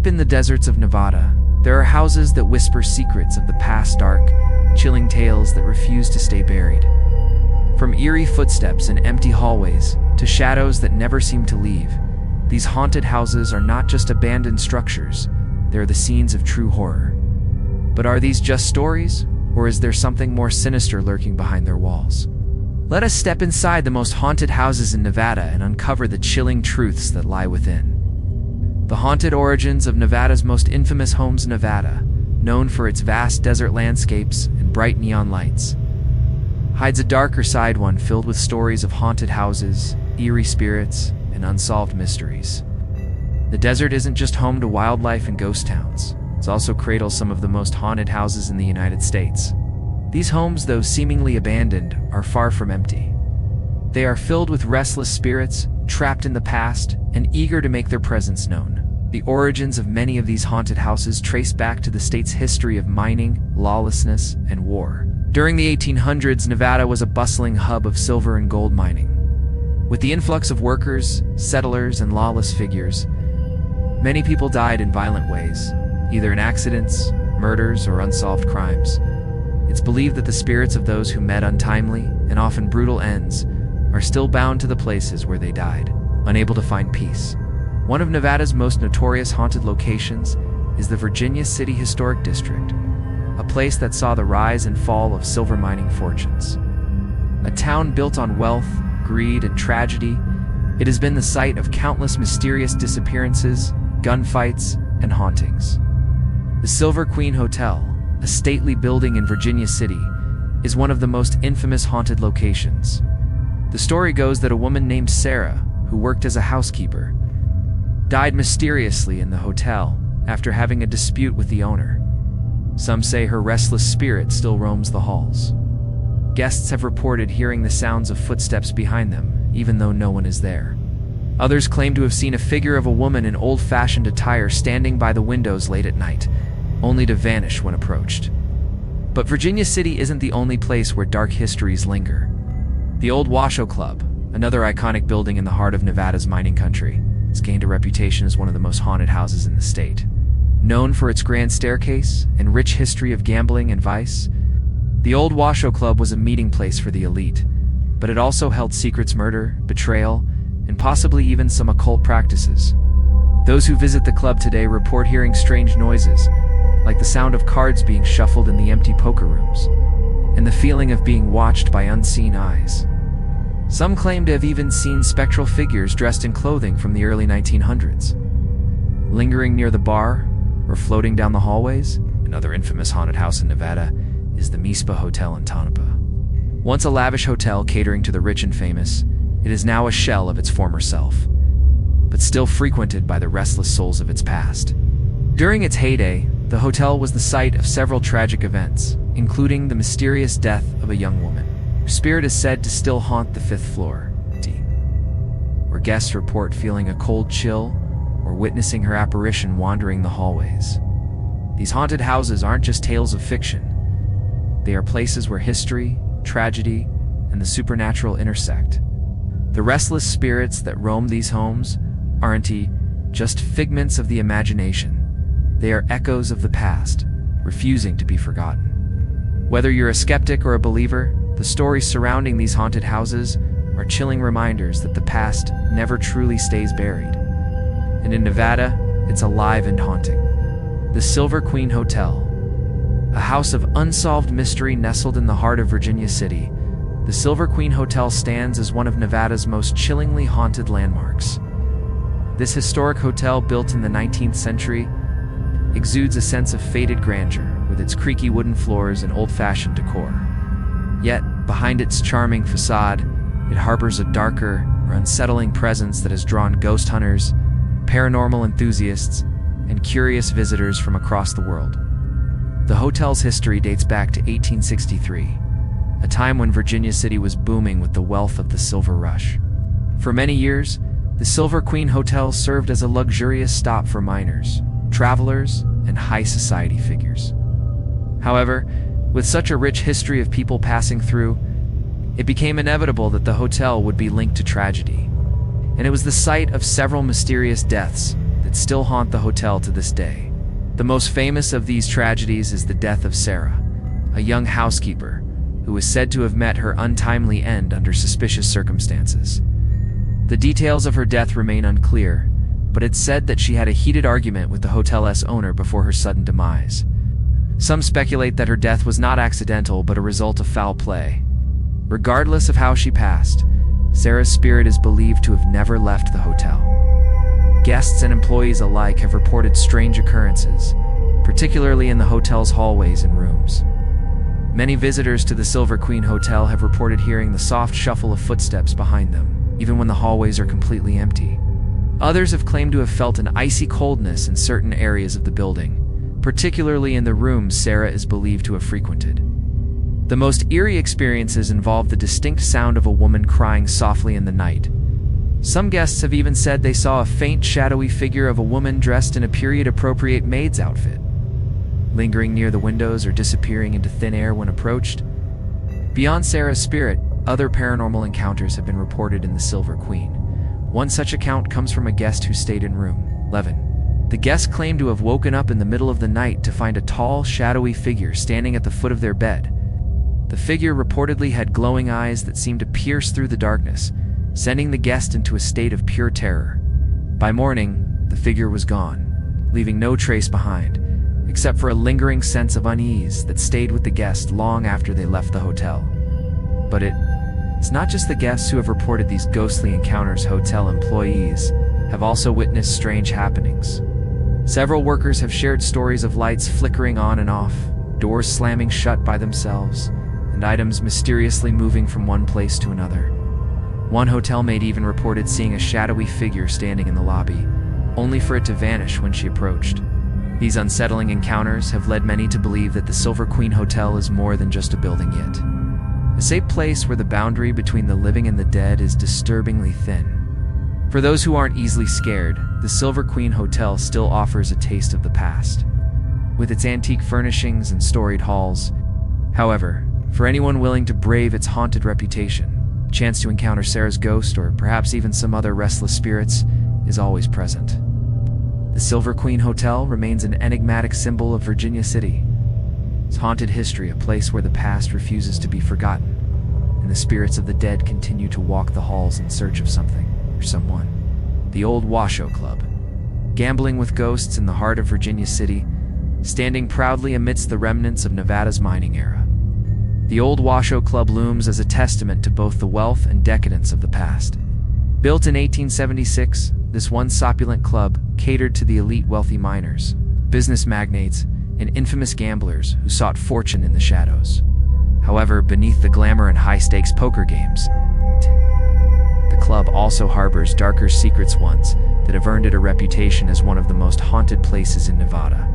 Deep in the deserts of Nevada, there are houses that whisper secrets of the past, dark, chilling tales that refuse to stay buried. From eerie footsteps in empty hallways to shadows that never seem to leave, these haunted houses are not just abandoned structures, they're the scenes of true horror. But are these just stories, or is there something more sinister lurking behind their walls? Let us step inside the most haunted houses in Nevada and uncover the chilling truths that lie within. The haunted origins of Nevada's most infamous homes. Nevada, known for its vast desert landscapes and bright neon lights, hides a darker side, one filled with stories of haunted houses, eerie spirits, and unsolved mysteries. The desert isn't just home to wildlife and ghost towns, it also cradles some of the most haunted houses in the United States. These homes, though seemingly abandoned, are far from empty. They are filled with restless spirits, trapped in the past, and eager to make their presence known. The origins of many of these haunted houses trace back to the state's history of mining, lawlessness, and war. During the 1800s, Nevada was a bustling hub of silver and gold mining. With the influx of workers, settlers, and lawless figures, many people died in violent ways, either in accidents, murders, or unsolved crimes. It's believed that the spirits of those who met untimely and often brutal ends are still bound to the places where they died, unable to find peace. One of Nevada's most notorious haunted locations is the Virginia City Historic District, a place that saw the rise and fall of silver mining fortunes. A town built on wealth, greed, and tragedy, it has been the site of countless mysterious disappearances, gunfights, and hauntings. The Silver Queen Hotel, a stately building in Virginia City, is one of the most infamous haunted locations. The story goes that a woman named Sarah, who worked as a housekeeper, died mysteriously in the hotel after having a dispute with the owner. Some say her restless spirit still roams the halls. Guests have reported hearing the sounds of footsteps behind them, even though no one is there. Others claim to have seen a figure of a woman in old-fashioned attire standing by the windows late at night, only to vanish when approached. But Virginia City isn't the only place where dark histories linger. The old Washoe Club, another iconic building in the heart of Nevada's mining country, has gained a reputation as one of the most haunted houses in the state. Known for its grand staircase and rich history of gambling and vice, the old Washoe Club was a meeting place for the elite, but it also held secrets, murder, betrayal, and possibly even some occult practices. Those who visit the club today report hearing strange noises, like the sound of cards being shuffled in the empty poker rooms, and the feeling of being watched by unseen eyes. Some claim to have even seen spectral figures dressed in clothing from the early 1900s. Lingering near the bar or floating down the hallways, another infamous haunted house in Nevada is the Mispa Hotel in Tonopah. Once a lavish hotel catering to the rich and famous, it is now a shell of its former self, but still frequented by the restless souls of its past. During its heyday, the hotel was the site of several tragic events, including the mysterious death of a young woman. Her spirit is said to still haunt the 5th floor, where guests report feeling a cold chill or witnessing her apparition wandering the hallways. These haunted houses aren't just tales of fiction. They are places where history, tragedy, and the supernatural intersect. The restless spirits that roam these homes aren't just figments of the imagination. They are echoes of the past, refusing to be forgotten. Whether you're a skeptic or a believer, the stories surrounding these haunted houses are chilling reminders that the past never truly stays buried. And in Nevada, it's alive and haunting. The Silver Queen Hotel, a house of unsolved mystery nestled in the heart of Virginia City, the Silver Queen Hotel stands as one of Nevada's most chillingly haunted landmarks. This historic hotel, built in the 19th century, exudes a sense of faded grandeur with its creaky wooden floors and old-fashioned decor. Yet, behind its charming facade, it harbors a darker or unsettling presence that has drawn ghost hunters, paranormal enthusiasts, and curious visitors from across the world. The hotel's history dates back to 1863, a time when Virginia City was booming with the wealth of the Silver Rush. For many years, the Silver Queen Hotel served as a luxurious stop for miners, travelers, and high society figures. However, with such a rich history of people passing through, it became inevitable that the hotel would be linked to tragedy. And it was the site of several mysterious deaths that that still haunt the hotel to this day. The most famous of these tragedies is the death of Sarah, a young housekeeper who is said to have met her untimely end under suspicious circumstances. The details of her death remain unclear, but it's said that she had a heated argument with the hotel's owner before her sudden demise. Some speculate that her death was not accidental but a result of foul play. Regardless of how she passed, Sarah's spirit is believed to have never left the hotel. Guests and employees alike have reported strange occurrences, particularly in the hotel's hallways and rooms. Many visitors to the Silver Queen Hotel have reported hearing the soft shuffle of footsteps behind them, even when the hallways are completely empty. Others have claimed to have felt an icy coldness in certain areas of the building, particularly in the rooms Sarah is believed to have frequented. The most eerie experiences involve the distinct sound of a woman crying softly in the night. Some guests have even said they saw a faint, shadowy figure of a woman dressed in a period-appropriate maid's outfit, lingering near the windows or disappearing into thin air when approached. Beyond Sarah's spirit, other paranormal encounters have been reported in the Silver Queen. One such account comes from a guest who stayed in room 11. The guest claimed to have woken up in the middle of the night to find a tall, shadowy figure standing at the foot of their bed. The figure reportedly had glowing eyes that seemed to pierce through the darkness, sending the guest into a state of pure terror. By morning, the figure was gone, leaving no trace behind, except for a lingering sense of unease that stayed with the guest long after they left the hotel. But it's not just the guests who have reported these ghostly encounters. Hotel employees have also witnessed strange happenings. Several workers have shared stories of lights flickering on and off, doors slamming shut by themselves, and items mysteriously moving from one place to another. One hotel mate even reported seeing a shadowy figure standing in the lobby, only for it to vanish when she approached. These unsettling encounters have led many to believe that the Silver Queen Hotel is more than just a building yet. A safe place where the boundary between the living and the dead is disturbingly thin. For those who aren't easily scared, the Silver Queen Hotel still offers a taste of the past, with its antique furnishings and storied halls. However, for anyone willing to brave its haunted reputation, a chance to encounter Sarah's ghost or perhaps even some other restless spirits is always present. The Silver Queen Hotel remains an enigmatic symbol of Virginia City. Its haunted history, a place where the past refuses to be forgotten, and the spirits of the dead continue to walk the halls in search of something or someone. The Old Washoe Club, gambling with ghosts in the heart of Virginia City, standing proudly amidst the remnants of Nevada's mining era. The Old Washoe Club looms as a testament to both the wealth and decadence of the past. Built in 1876, this once opulent club catered to the elite wealthy miners, business magnates, and infamous gamblers who sought fortune in the shadows. However, beneath the glamour and high-stakes poker games, the club also harbors darker secrets, ones that have earned it a reputation as one of the most haunted places in Nevada.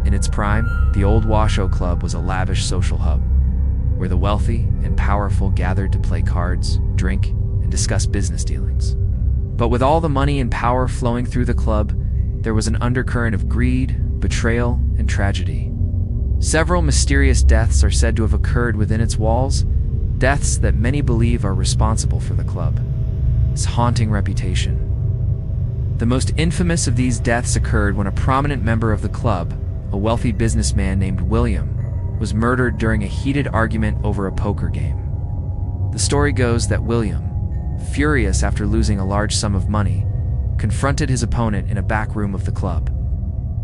In its prime, the Old Washoe Club was a lavish social hub, where the wealthy and powerful gathered to play cards, drink, and discuss business dealings. But with all the money and power flowing through the club, there was an undercurrent of greed, betrayal, and tragedy. Several mysterious deaths are said to have occurred within its walls, deaths that many believe are responsible for the club's haunting reputation. The most infamous of these deaths occurred when a prominent member of the club, a wealthy businessman named William, was murdered during a heated argument over a poker game. The story goes that William, furious after losing a large sum of money, confronted his opponent in a back room of the club.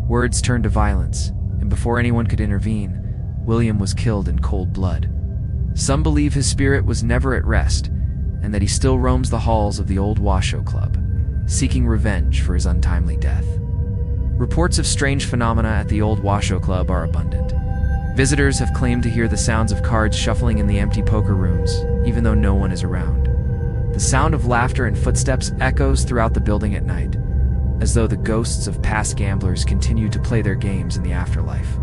Words turned to violence, and before anyone could intervene, William was killed in cold blood. Some believe his spirit was never at rest, and that he still roams the halls of the Old Washoe Club, seeking revenge for his untimely death. Reports of strange phenomena at the Old Washoe Club are abundant. Visitors have claimed to hear the sounds of cards shuffling in the empty poker rooms, even though no one is around. The sound of laughter and footsteps echoes throughout the building at night, as though the ghosts of past gamblers continue to play their games in the afterlife.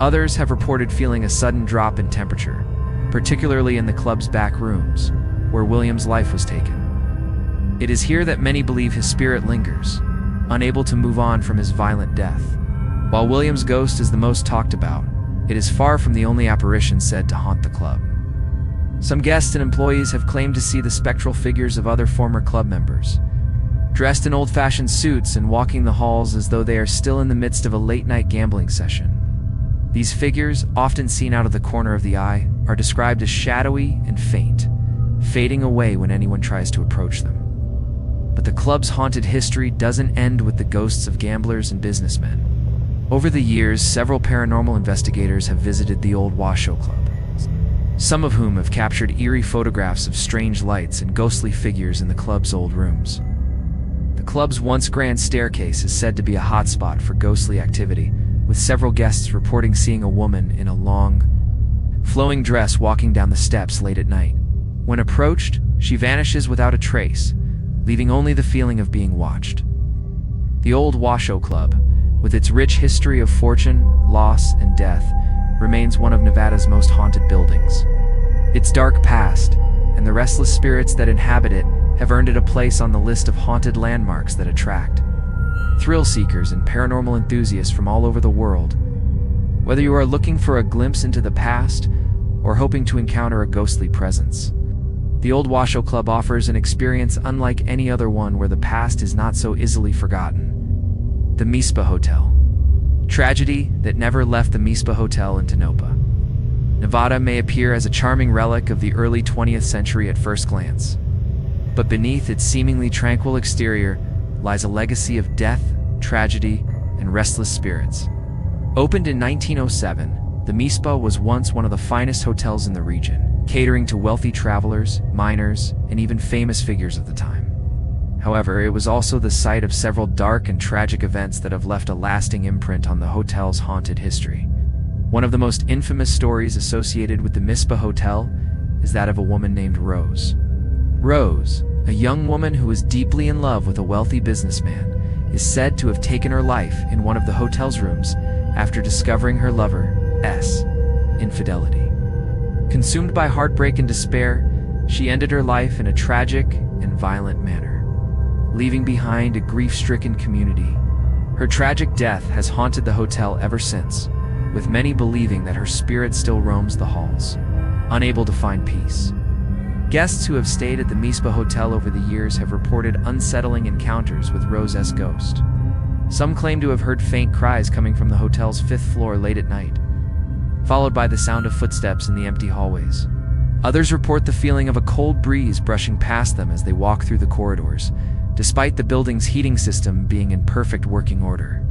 Others have reported feeling a sudden drop in temperature, particularly in the club's back rooms, where William's life was taken. It is here that many believe his spirit lingers, unable to move on from his violent death. While William's ghost is the most talked about, it is far from the only apparition said to haunt the club. Some guests and employees have claimed to see the spectral figures of other former club members, dressed in old-fashioned suits and walking the halls as though they are still in the midst of a late-night gambling session. These figures, often seen out of the corner of the eye, are described as shadowy and faint, fading away when anyone tries to approach them. But the club's haunted history doesn't end with the ghosts of gamblers and businessmen. Over the years, several paranormal investigators have visited the old Washoe Club, some of whom have captured eerie photographs of strange lights and ghostly figures in the club's old rooms. The club's once grand staircase is said to be a hotspot for ghostly activity, with several guests reporting seeing a woman in a long, flowing dress walking down the steps late at night. When approached, she vanishes without a trace, leaving only the feeling of being watched. The old Washoe Club, with its rich history of fortune, loss, and death, remains one of Nevada's most haunted buildings. Its dark past, and the restless spirits that inhabit it, have earned it a place on the list of haunted landmarks that attract thrill seekers and paranormal enthusiasts from all over the world. Whether you are looking for a glimpse into the past or hoping to encounter a ghostly presence, the old Washoe Club offers an experience unlike any other one, where the past is not so easily forgotten. The Mispa Hotel. Tragedy that never left the Mispa Hotel in Tonopah, Nevada may appear as a charming relic of the early 20th century at first glance, but beneath its seemingly tranquil exterior lies a legacy of death, tragedy, and restless spirits. Opened in 1907, the Mispa was once one of the finest hotels in the region, catering to wealthy travelers, miners, and even famous figures of the time. However, it was also the site of several dark and tragic events that have left a lasting imprint on the hotel's haunted history. One of the most infamous stories associated with the Mispa Hotel is that of a woman named Rose. Rose, a young woman who was deeply in love with a wealthy businessman, is said to have taken her life in one of the hotel's rooms after discovering her lover's infidelity. Consumed by heartbreak and despair, she ended her life in a tragic and violent manner, leaving behind a grief-stricken community. Her tragic death has haunted the hotel ever since, with many believing that her spirit still roams the halls, unable to find peace. Guests who have stayed at the Mispa Hotel over the years have reported unsettling encounters with Rose's ghost. Some claim to have heard faint cries coming from the hotel's 5th floor late at night, followed by the sound of footsteps in the empty hallways. Others report the feeling of a cold breeze brushing past them as they walk through the corridors, despite the building's heating system being in perfect working order.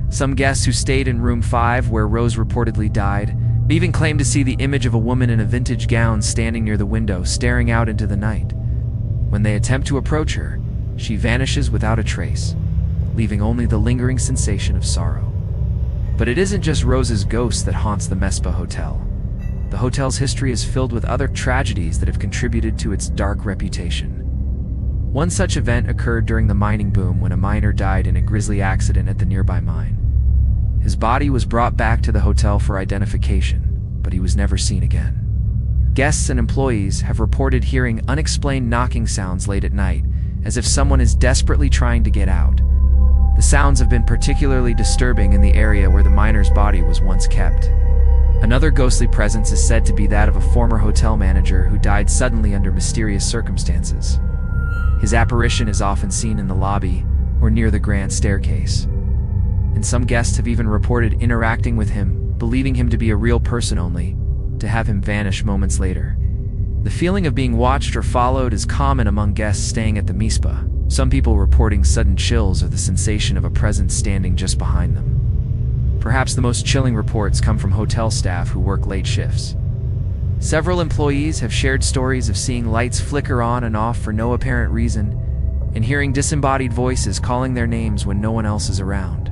Some guests who stayed in room 5, where Rose reportedly died, even claim to see the image of a woman in a vintage gown standing near the window, staring out into the night. When they attempt to approach her, she vanishes without a trace, leaving only the lingering sensation of sorrow. But it isn't just Rose's ghost that haunts the Mispa Hotel. The hotel's history is filled with other tragedies that have contributed to its dark reputation. One such event occurred during the mining boom, when a miner died in a grisly accident at the nearby mine. His body was brought back to the hotel for identification, but he was never seen again. Guests and employees have reported hearing unexplained knocking sounds late at night, as if someone is desperately trying to get out. The sounds have been particularly disturbing in the area where the miner's body was once kept. Another ghostly presence is said to be that of a former hotel manager who died suddenly under mysterious circumstances. His apparition is often seen in the lobby or near the grand staircase, and some guests have even reported interacting with him, believing him to be a real person, only to have him vanish moments later. The feeling of being watched or followed is common among guests staying at the Mispa, some people reporting sudden chills or the sensation of a presence standing just behind them. Perhaps the most chilling reports come from hotel staff who work late shifts. Several employees have shared stories of seeing lights flicker on and off for no apparent reason, and hearing disembodied voices calling their names when no one else is around.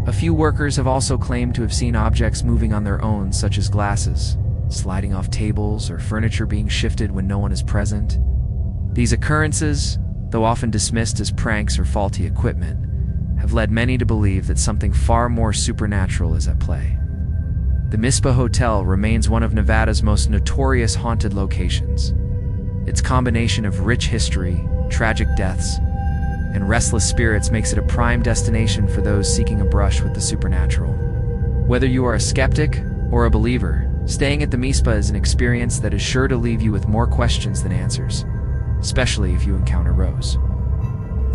A few workers have also claimed to have seen objects moving on their own, such as glasses sliding off tables or furniture being shifted when no one is present. These occurrences, though often dismissed as pranks or faulty equipment, have led many to believe that something far more supernatural is at play. The Mispa Hotel remains one of Nevada's most notorious haunted locations. Its combination of rich history, tragic deaths, and restless spirits makes it a prime destination for those seeking a brush with the supernatural. Whether you are a skeptic or a believer, staying at the Mispa is an experience that is sure to leave you with more questions than answers, especially if you encounter Rose.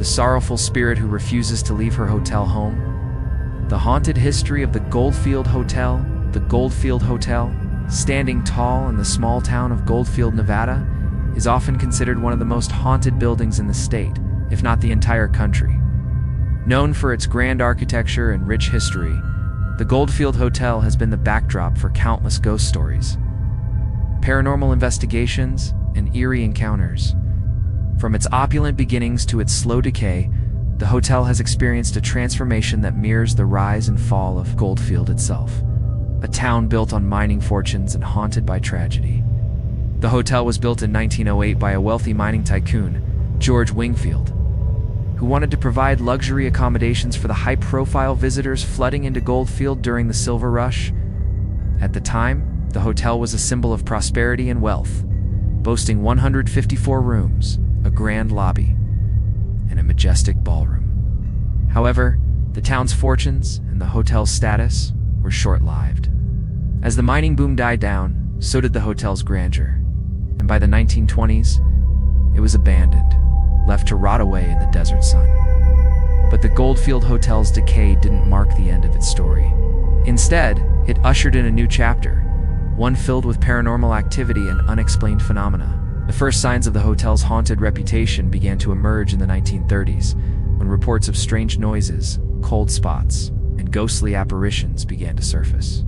the sorrowful spirit who refuses to leave her hotel home. The haunted history of the Goldfield Hotel. The Goldfield Hotel, standing tall in the small town of Goldfield, Nevada, is often considered one of the most haunted buildings in the state, if not the entire country. Known for its grand architecture and rich history, the Goldfield Hotel has been the backdrop for countless ghost stories, paranormal investigations, and eerie encounters. From its opulent beginnings to its slow decay, the hotel has experienced a transformation that mirrors the rise and fall of Goldfield itself, a town built on mining fortunes and haunted by tragedy. The hotel was built in 1908 by a wealthy mining tycoon, George Wingfield, who wanted to provide luxury accommodations for the high-profile visitors flooding into Goldfield during the Silver Rush. At the time, the hotel was a symbol of prosperity and wealth, boasting 154 rooms, a grand lobby, and a majestic ballroom. However, the town's fortunes and the hotel's status were short-lived. As the mining boom died down, so did the hotel's grandeur, and by the 1920s, it was abandoned, left to rot away in the desert sun. But the Goldfield Hotel's decay didn't mark the end of its story. Instead, it ushered in a new chapter, one filled with paranormal activity and unexplained phenomena. The first signs of the hotel's haunted reputation began to emerge in the 1930s, when reports of strange noises, cold spots, and ghostly apparitions began to surface.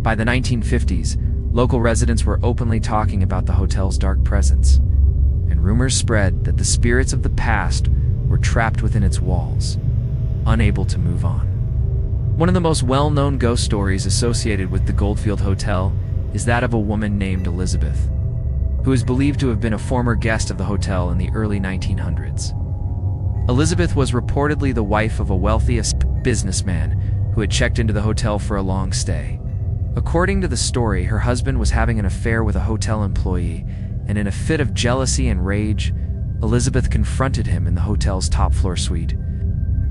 By the 1950s, local residents were openly talking about the hotel's dark presence, and rumors spread that the spirits of the past were trapped within its walls, unable to move on. One of the most well-known ghost stories associated with the Goldfield Hotel is that of a woman named Elizabeth, who is believed to have been a former guest of the hotel in the early 1900s. Elizabeth was reportedly the wife of a wealthy businessman who had checked into the hotel for a long stay. According to the story, her husband was having an affair with a hotel employee, and in a fit of jealousy and rage, Elizabeth confronted him in the hotel's top-floor suite.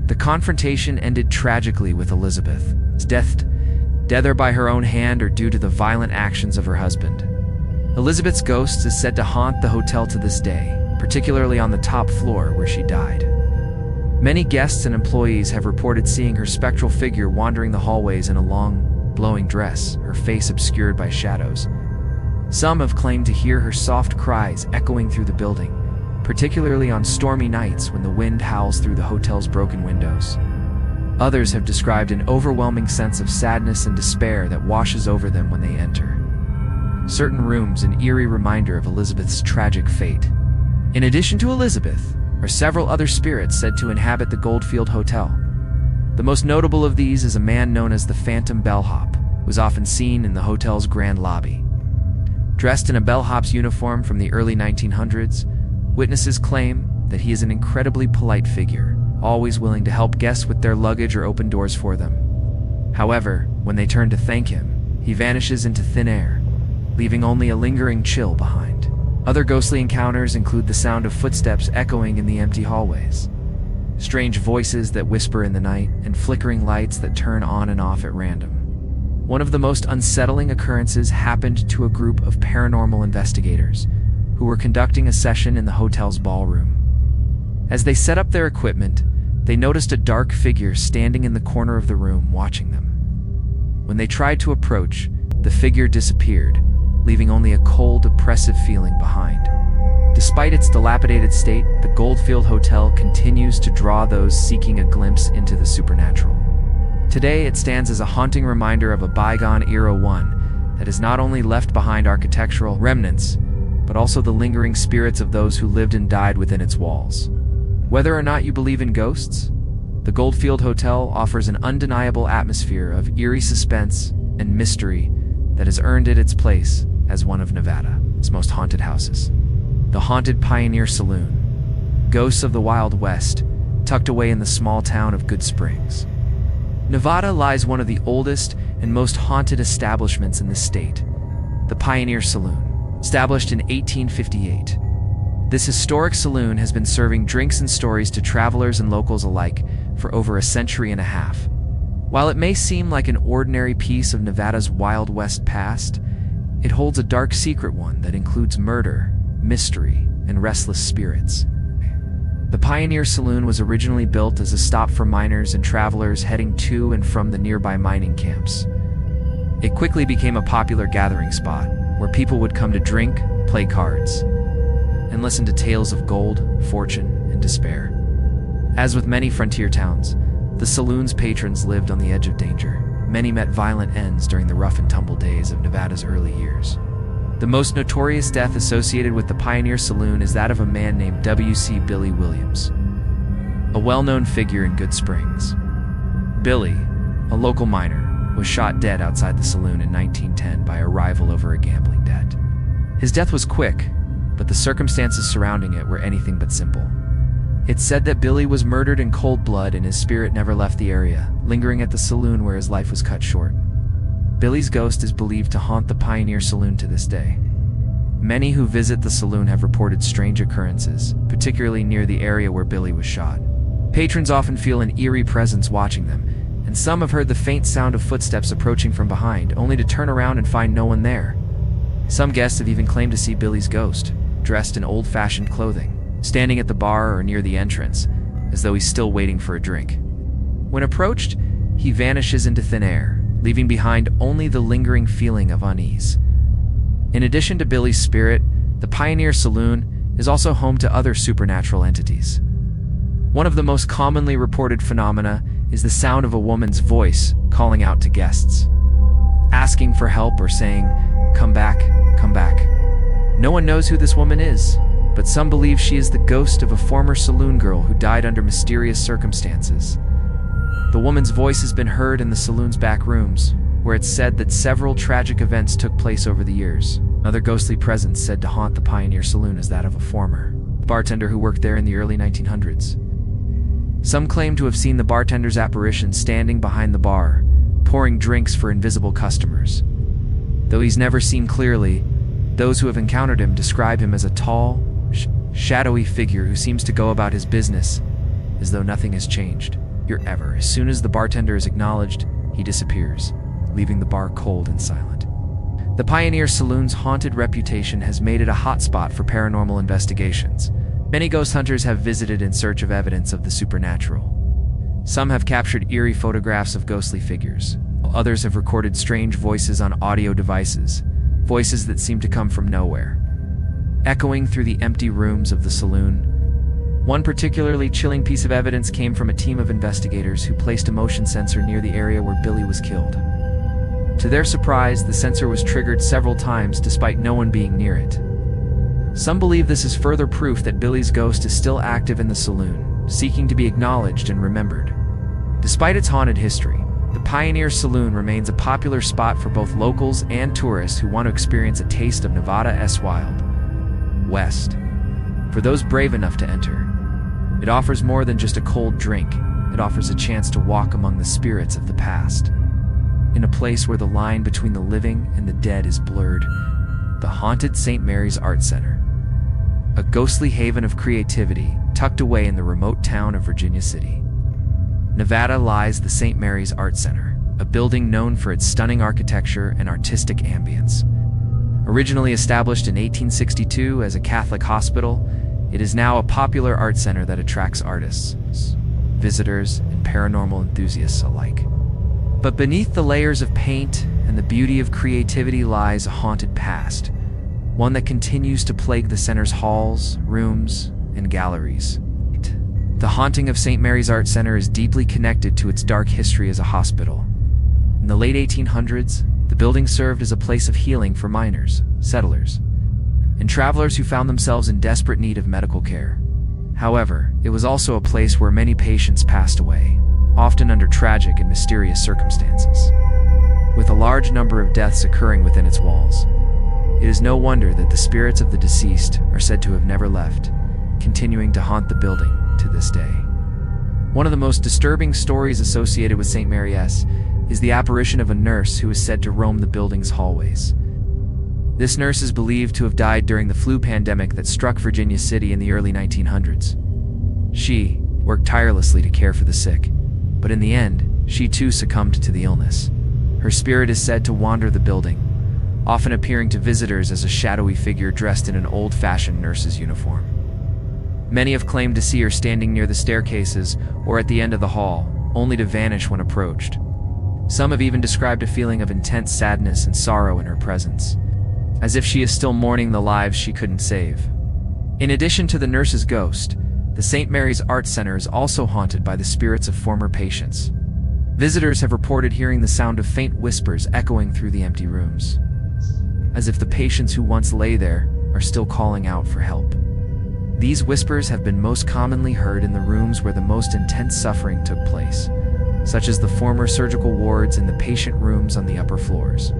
The confrontation ended tragically with Elizabeth's death, either by her own hand or due to the violent actions of her husband. Elizabeth's ghost is said to haunt the hotel to this day, particularly on the top floor where she died. Many guests and employees have reported seeing her spectral figure wandering the hallways in a long, blowing dress, her face obscured by shadows. Some have claimed to hear her soft cries echoing through the building, particularly on stormy nights when the wind howls through the hotel's broken windows. Others have described an overwhelming sense of sadness and despair that washes over them when they enter certain rooms, an eerie reminder of Elizabeth's tragic fate. In addition to Elizabeth, are several other spirits said to inhabit the Goldfield Hotel. The most notable of these is a man known as the Phantom Bellhop, who is often seen in the hotel's grand lobby. Dressed in a bellhop's uniform from the early 1900s, witnesses claim that he is an incredibly polite figure, always willing to help guests with their luggage or open doors for them. However, when they turn to thank him, he vanishes into thin air, leaving only a lingering chill behind. Other ghostly encounters include the sound of footsteps echoing in the empty hallways, strange voices that whisper in the night, and flickering lights that turn on and off at random. One of the most unsettling occurrences happened to a group of paranormal investigators who were conducting a session in the hotel's ballroom. As they set up their equipment, they noticed a dark figure standing in the corner of the room watching them. When they tried to approach, the figure disappeared, leaving only a cold, oppressive feeling behind. Despite its dilapidated state, the Goldfield Hotel continues to draw those seeking a glimpse into the supernatural. Today, it stands as a haunting reminder of a bygone era, one that has not only left behind architectural remnants, but also the lingering spirits of those who lived and died within its walls. Whether or not you believe in ghosts, the Goldfield Hotel offers an undeniable atmosphere of eerie suspense and mystery that has earned it its place as one of Nevada's most haunted houses. The Haunted Pioneer Saloon, ghosts of the Wild West, tucked away in the small town of Good Springs, Nevada, lies one of the oldest and most haunted establishments in the state, the Pioneer Saloon. Established in 1858, this historic saloon has been serving drinks and stories to travelers and locals alike for over a century and a half. While it may seem like an ordinary piece of Nevada's Wild West past, it holds a dark secret, one that includes murder, mystery, and restless spirits. The Pioneer Saloon was originally built as a stop for miners and travelers heading to and from the nearby mining camps. It quickly became a popular gathering spot, where people would come to drink, play cards, and listen to tales of gold, fortune, and despair. As with many frontier towns, the saloon's patrons lived on the edge of danger. Many met violent ends during the rough-and-tumble days of Nevada's early years. The most notorious death associated with the Pioneer Saloon is that of a man named W.C. Billy Williams, a well-known figure in Good Springs. Billy, a local miner, was shot dead outside the saloon in 1910 by a rival over a gambling debt. His death was quick, but the circumstances surrounding it were anything but simple. It's said that Billy was murdered in cold blood and his spirit never left the area, lingering at the saloon where his life was cut short. Billy's ghost is believed to haunt the Pioneer Saloon to this day. Many who visit the saloon have reported strange occurrences, particularly near the area where Billy was shot. Patrons often feel an eerie presence watching them, and some have heard the faint sound of footsteps approaching from behind, only to turn around and find no one there. Some guests have even claimed to see Billy's ghost, dressed in old-fashioned clothing, standing at the bar or near the entrance, as though he's still waiting for a drink. When approached, he vanishes into thin air, leaving behind only the lingering feeling of unease. In addition to Billy's spirit, the Pioneer Saloon is also home to other supernatural entities. One of the most commonly reported phenomena is the sound of a woman's voice calling out to guests, asking for help or saying, "Come back, come back." No one knows who this woman is, but some believe she is the ghost of a former saloon girl who died under mysterious circumstances. The woman's voice has been heard in the saloon's back rooms, where it's said that several tragic events took place over the years. Another ghostly presence said to haunt the Pioneer Saloon is that of a former bartender who worked there in the early 1900s. Some claim to have seen the bartender's apparition standing behind the bar, pouring drinks for invisible customers. Though he's never seen clearly, those who have encountered him describe him as a tall, shadowy figure who seems to go about his business as though nothing has changed. Ever. As soon as the bartender is acknowledged, he disappears, leaving the bar cold and silent. The Pioneer Saloon's haunted reputation has made it a hotspot for paranormal investigations. Many ghost hunters have visited in search of evidence of the supernatural. Some have captured eerie photographs of ghostly figures, while others have recorded strange voices on audio devices, voices that seem to come from nowhere, echoing through the empty rooms of the saloon. One particularly chilling piece of evidence came from a team of investigators who placed a motion sensor near the area where Billy was killed. To their surprise, the sensor was triggered several times despite no one being near it. Some believe this is further proof that Billy's ghost is still active in the saloon, seeking to be acknowledged and remembered. Despite its haunted history, the Pioneer Saloon remains a popular spot for both locals and tourists who want to experience a taste of Nevada's Wild West. For those brave enough to enter, it offers more than just a cold drink. It offers a chance to walk among the spirits of the past. In a place where the line between the living and the dead is blurred, the haunted St. Mary's Art Center, a ghostly haven of creativity tucked away in the remote town of Virginia City, Nevada, lies the St. Mary's Art Center, a building known for its stunning architecture and artistic ambience. Originally established in 1862 as a Catholic hospital, it is now a popular art center that attracts artists, visitors, and paranormal enthusiasts alike. But beneath the layers of paint and the beauty of creativity lies a haunted past, one that continues to plague the center's halls, rooms, and galleries. The haunting of St. Mary's Art Center is deeply connected to its dark history as a hospital. In the late 1800s, the building served as a place of healing for miners, settlers, and travelers who found themselves in desperate need of medical care. However, it was also a place where many patients passed away, often under tragic and mysterious circumstances. With a large number of deaths occurring within its walls, it is no wonder that the spirits of the deceased are said to have never left, continuing to haunt the building to this day. One of the most disturbing stories associated with St. Mary's is the apparition of a nurse who is said to roam the building's hallways. This nurse is believed to have died during the flu pandemic that struck Virginia City in the early 1900s. She worked tirelessly to care for the sick, but in the end, she too succumbed to the illness. Her spirit is said to wander the building, often appearing to visitors as a shadowy figure dressed in an old-fashioned nurse's uniform. Many have claimed to see her standing near the staircases or at the end of the hall, only to vanish when approached. Some have even described a feeling of intense sadness and sorrow in her presence, as if she is still mourning the lives she couldn't save. In addition to the nurse's ghost, the St. Mary's Art Center is also haunted by the spirits of former patients. Visitors have reported hearing the sound of faint whispers echoing through the empty rooms, as if the patients who once lay there are still calling out for help. These whispers have been most commonly heard in the rooms where the most intense suffering took place, such as the former surgical wards and the patient rooms on the upper floors.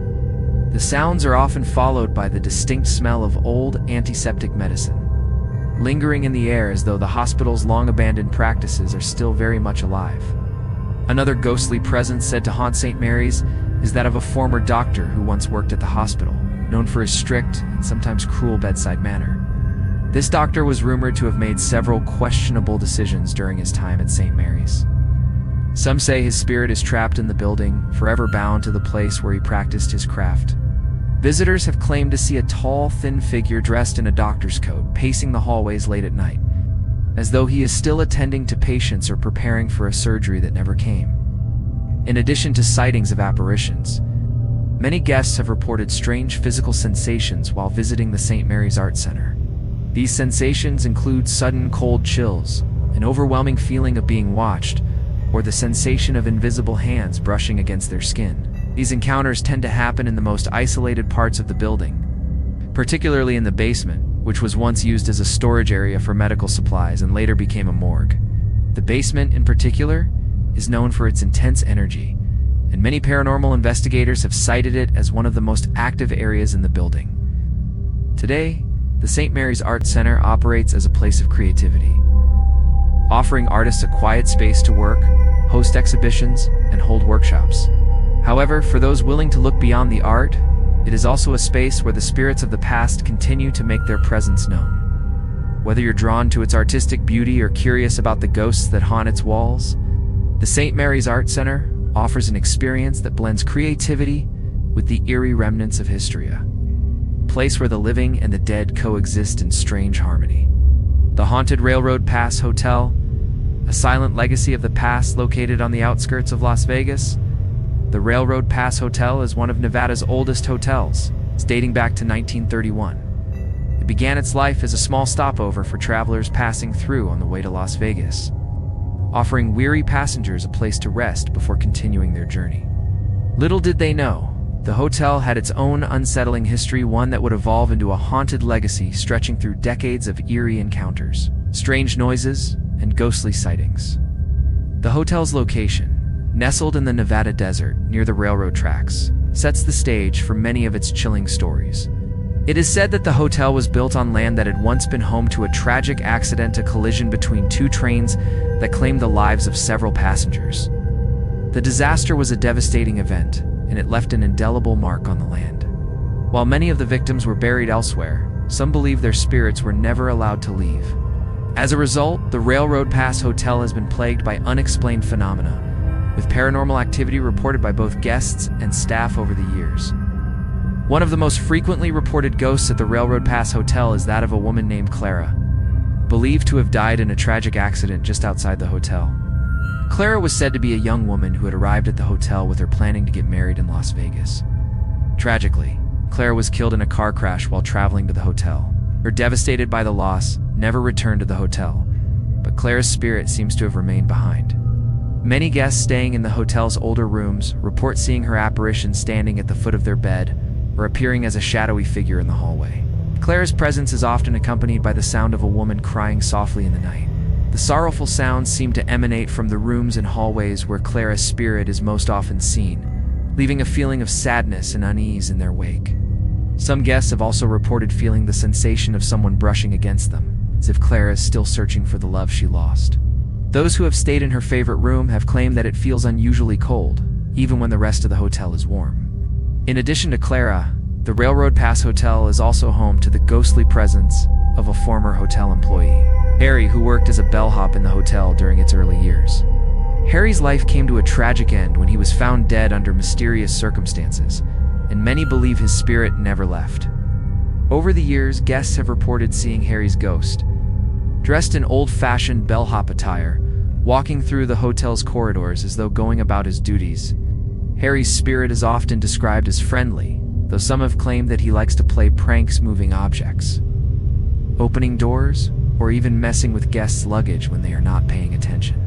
The sounds are often followed by the distinct smell of old antiseptic medicine, lingering in the air as though the hospital's long-abandoned practices are still very much alive. Another ghostly presence said to haunt St. Mary's is that of a former doctor who once worked at the hospital, known for his strict and sometimes cruel bedside manner. This doctor was rumored to have made several questionable decisions during his time at St. Mary's. Some say his spirit is trapped in the building, forever bound to the place where he practiced his craft. Visitors have claimed to see a tall, thin figure dressed in a doctor's coat pacing the hallways late at night, as though he is still attending to patients or preparing for a surgery that never came. In addition to sightings of apparitions, many guests have reported strange physical sensations while visiting the St. Mary's Art Center. These sensations include sudden cold chills, an overwhelming feeling of being watched, or the sensation of invisible hands brushing against their skin. These encounters tend to happen in the most isolated parts of the building, particularly in the basement, which was once used as a storage area for medical supplies and later became a morgue. The basement, in particular, is known for its intense energy, and many paranormal investigators have cited it as one of the most active areas in the building. Today, the St. Mary's Art Center operates as a place of creativity, offering artists a quiet space to work, host exhibitions, and hold workshops. However, for those willing to look beyond the art, it is also a space where the spirits of the past continue to make their presence known. Whether you're drawn to its artistic beauty or curious about the ghosts that haunt its walls, the St. Mary's Art Center offers an experience that blends creativity with the eerie remnants of history, a place where the living and the dead coexist in strange harmony. The haunted Railroad Pass Hotel, a silent legacy of the past located on the outskirts of Las Vegas. The Railroad Pass Hotel is one of Nevada's oldest hotels. It's dating back to 1931. It began its life as a small stopover for travelers passing through on the way to Las Vegas, offering weary passengers a place to rest before continuing their journey. Little did they know, the hotel had its own unsettling history, one that would evolve into a haunted legacy stretching through decades of eerie encounters, strange noises, and ghostly sightings. The hotel's location, nestled in the Nevada desert near the railroad tracks, sets the stage for many of its chilling stories. It is said that the hotel was built on land that had once been home to a tragic accidental collision between two trains that claimed the lives of several passengers. The disaster was a devastating event, and it left an indelible mark on the land. While many of the victims were buried elsewhere, some believe their spirits were never allowed to leave. As a result, the Railroad Pass Hotel has been plagued by unexplained phenomena, with paranormal activity reported by both guests and staff over the years. One of the most frequently reported ghosts at the Railroad Pass Hotel is that of a woman named Clara, believed to have died in a tragic accident just outside the hotel. Clara was said to be a young woman who had arrived at the hotel with her planning to get married in Las Vegas. Tragically, Clara was killed in a car crash while traveling to the hotel. Her devastated by the loss, never returned to the hotel, but Clara's spirit seems to have remained behind. Many guests staying in the hotel's older rooms report seeing her apparition standing at the foot of their bed or appearing as a shadowy figure in the hallway. Clara's presence is often accompanied by the sound of a woman crying softly in the night. The sorrowful sounds seem to emanate from the rooms and hallways where Clara's spirit is most often seen, leaving a feeling of sadness and unease in their wake. Some guests have also reported feeling the sensation of someone brushing against them, as if Clara is still searching for the love she lost. Those who have stayed in her favorite room have claimed that it feels unusually cold, even when the rest of the hotel is warm. In addition to Clara, the Railroad Pass Hotel is also home to the ghostly presence of a former hotel employee, Harry, who worked as a bellhop in the hotel during its early years. Harry's life came to a tragic end when he was found dead under mysterious circumstances, and many believe his spirit never left. Over the years, guests have reported seeing Harry's ghost, dressed in old-fashioned bellhop attire, walking through the hotel's corridors as though going about his duties. Harry's spirit is often described as friendly, though some have claimed that he likes to play pranks moving objects, opening doors, or even messing with guests' luggage when they are not paying attention.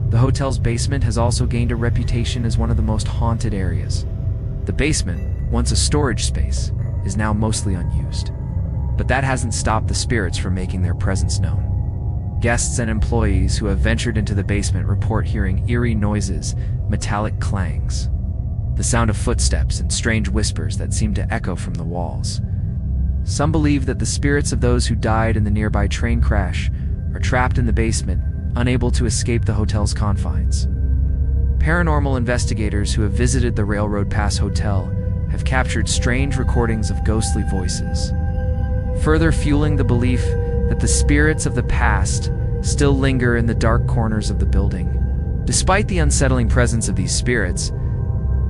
The hotel's basement has also gained a reputation as one of the most haunted areas. The basement, once a storage space, is now mostly unused. But that hasn't stopped the spirits from making their presence known. Guests and employees who have ventured into the basement report hearing eerie noises, metallic clangs, the sound of footsteps, and strange whispers that seem to echo from the walls. Some believe that the spirits of those who died in the nearby train crash are trapped in the basement, unable to escape the hotel's confines. Paranormal investigators who have visited the Railroad Pass Hotel have captured strange recordings of ghostly voices, further fueling the belief that the spirits of the past still linger in the dark corners of the building. Despite the unsettling presence of these spirits,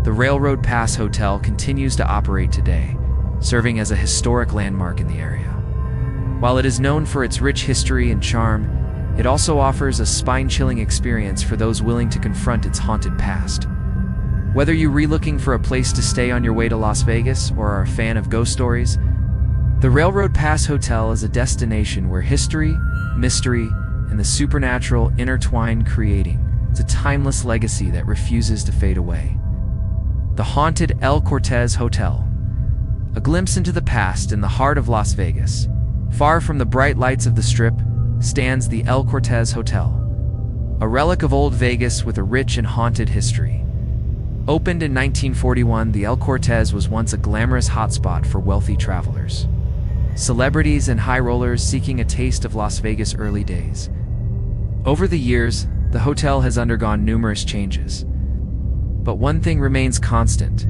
the Railroad Pass Hotel continues to operate today, serving as a historic landmark in the area. While it is known for its rich history and charm, it also offers a spine-chilling experience for those willing to confront its haunted past. Whether you're looking for a place to stay on your way to Las Vegas or are a fan of ghost stories, the Railroad Pass Hotel is a destination where history, mystery, and the supernatural intertwine, creating a timeless legacy that refuses to fade away. The haunted El Cortez Hotel. A glimpse into the past in the heart of Las Vegas. Far from the bright lights of the Strip stands the El Cortez Hotel, a relic of old Vegas with a rich and haunted history. Opened in 1941, the El Cortez was once a glamorous hotspot for wealthy travelers, celebrities, and high rollers seeking a taste of Las Vegas' early days. Over the years, the hotel has undergone numerous changes, but one thing remains constant: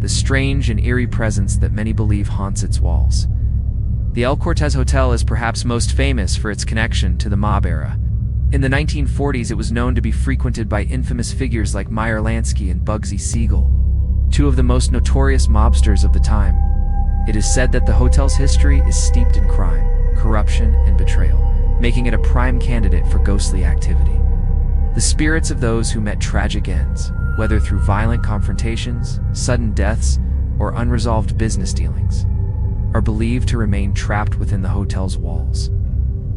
the strange and eerie presence that many believe haunts its walls. The El Cortez Hotel is perhaps most famous for its connection to the mob era. In the 1940s, it was known to be frequented by infamous figures like Meyer Lansky and Bugsy Siegel, two of the most notorious mobsters of the time. It is said that the hotel's history is steeped in crime, corruption, and betrayal, making it a prime candidate for ghostly activity. The spirits of those who met tragic ends, whether through violent confrontations, sudden deaths, or unresolved business dealings, are believed to remain trapped within the hotel's walls.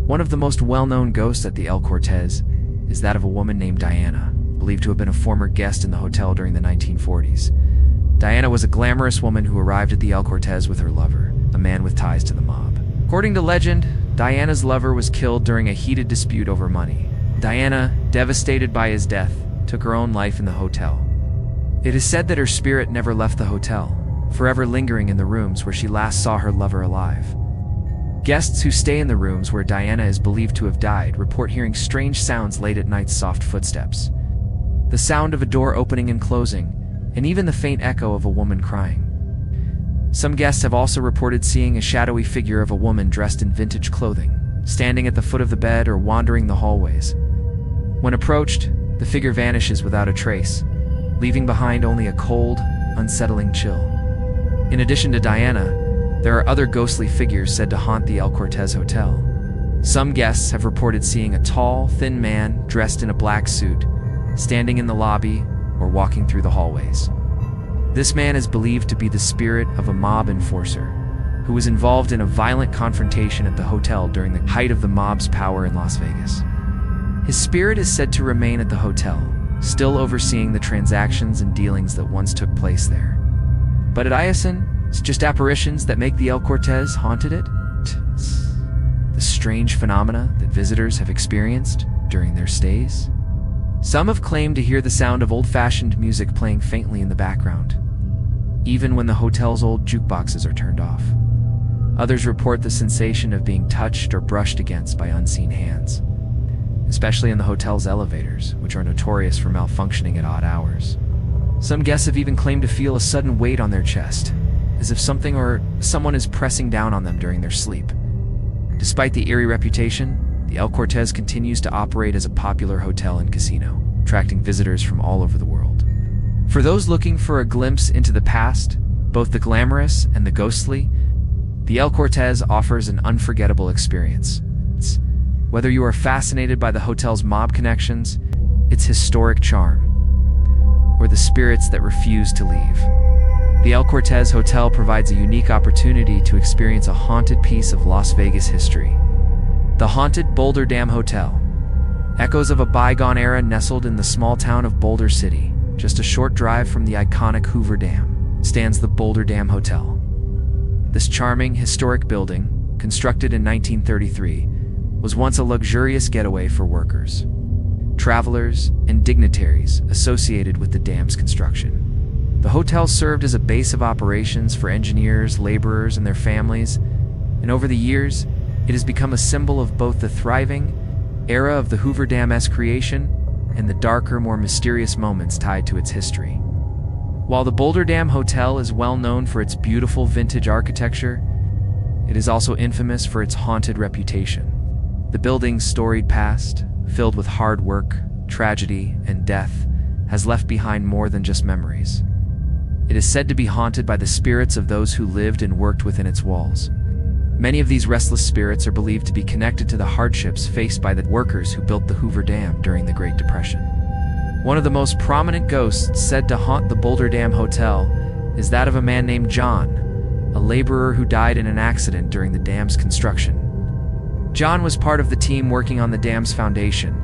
One of the most well-known ghosts at the El Cortez is that of a woman named Diana, believed to have been a former guest in the hotel during the 1940s. Diana was a glamorous woman who arrived at the El Cortez with her lover, a man with ties to the mob. According to legend, Diana's lover was killed during a heated dispute over money. Diana, devastated by his death, took her own life in the hotel. It is said that her spirit never left the hotel, forever lingering in the rooms where she last saw her lover alive. Guests who stay in the rooms where Diana is believed to have died report hearing strange sounds late at night: soft footsteps, the sound of a door opening and closing, and even the faint echo of a woman crying. Some guests have also reported seeing a shadowy figure of a woman dressed in vintage clothing, standing at the foot of the bed or wandering the hallways. When approached, the figure vanishes without a trace, leaving behind only a cold, unsettling chill. In addition to Diana, there are other ghostly figures said to haunt the El Cortez Hotel. Some guests have reported seeing a tall, thin man dressed in a black suit, standing in the lobby or walking through the hallways. This man is believed to be the spirit of a mob enforcer who was involved in a violent confrontation at the hotel during the height of the mob's power in Las Vegas. His spirit is said to remain at the hotel, still overseeing the transactions and dealings that once took place there. But at Ison, it's just apparitions that make the El Cortez haunted it. The strange phenomena that visitors have experienced during their stays. Some have claimed to hear the sound of old-fashioned music playing faintly in the background, even when the hotel's old jukeboxes are turned off. Others report the sensation of being touched or brushed against by unseen hands, especially in the hotel's elevators, which are notorious for malfunctioning at odd hours. Some guests have even claimed to feel a sudden weight on their chest, as if something or someone is pressing down on them during their sleep. Despite the eerie reputation, the El Cortez continues to operate as a popular hotel and casino, attracting visitors from all over the world. For those looking for a glimpse into the past, both the glamorous and the ghostly, the El Cortez offers an unforgettable experience. Whether you are fascinated by the hotel's mob connections, its historic charm, or the spirits that refuse to leave, the El Cortez Hotel provides a unique opportunity to experience a haunted piece of Las Vegas history. The haunted Boulder Dam Hotel. Echoes of a bygone era nestled in the small town of Boulder City, just a short drive from the iconic Hoover Dam, stands the Boulder Dam Hotel. This charming, historic building, constructed in 1933, was once a luxurious getaway for workers, travelers, and dignitaries associated with the dam's construction. The hotel served as a base of operations for engineers, laborers, and their families, and over the years, it has become a symbol of both the thriving era of the Hoover Dam's creation and the darker, more mysterious moments tied to its history. While the Boulder Dam Hotel is well known for its beautiful vintage architecture, it is also infamous for its haunted reputation. The building's storied past, filled with hard work, tragedy, and death, has left behind more than just memories. It is said to be haunted by the spirits of those who lived and worked within its walls. Many of these restless spirits are believed to be connected to the hardships faced by the workers who built the Hoover Dam during the Great Depression. One of the most prominent ghosts said to haunt the Boulder Dam Hotel is that of a man named John, a laborer who died in an accident during the dam's construction. John was part of the team working on the dam's foundation,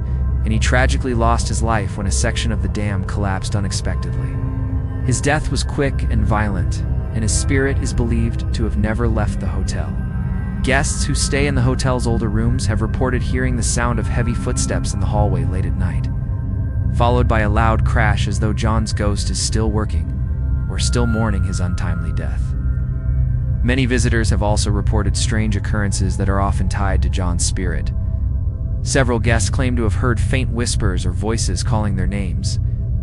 and he tragically lost his life when a section of the dam collapsed unexpectedly. His death was quick and violent, and his spirit is believed to have never left the hotel. Guests who stay in the hotel's older rooms have reported hearing the sound of heavy footsteps in the hallway late at night, followed by a loud crash as though John's ghost is still working or still mourning his untimely death. Many visitors have also reported strange occurrences that are often tied to John's spirit. Several guests claim to have heard faint whispers or voices calling their names,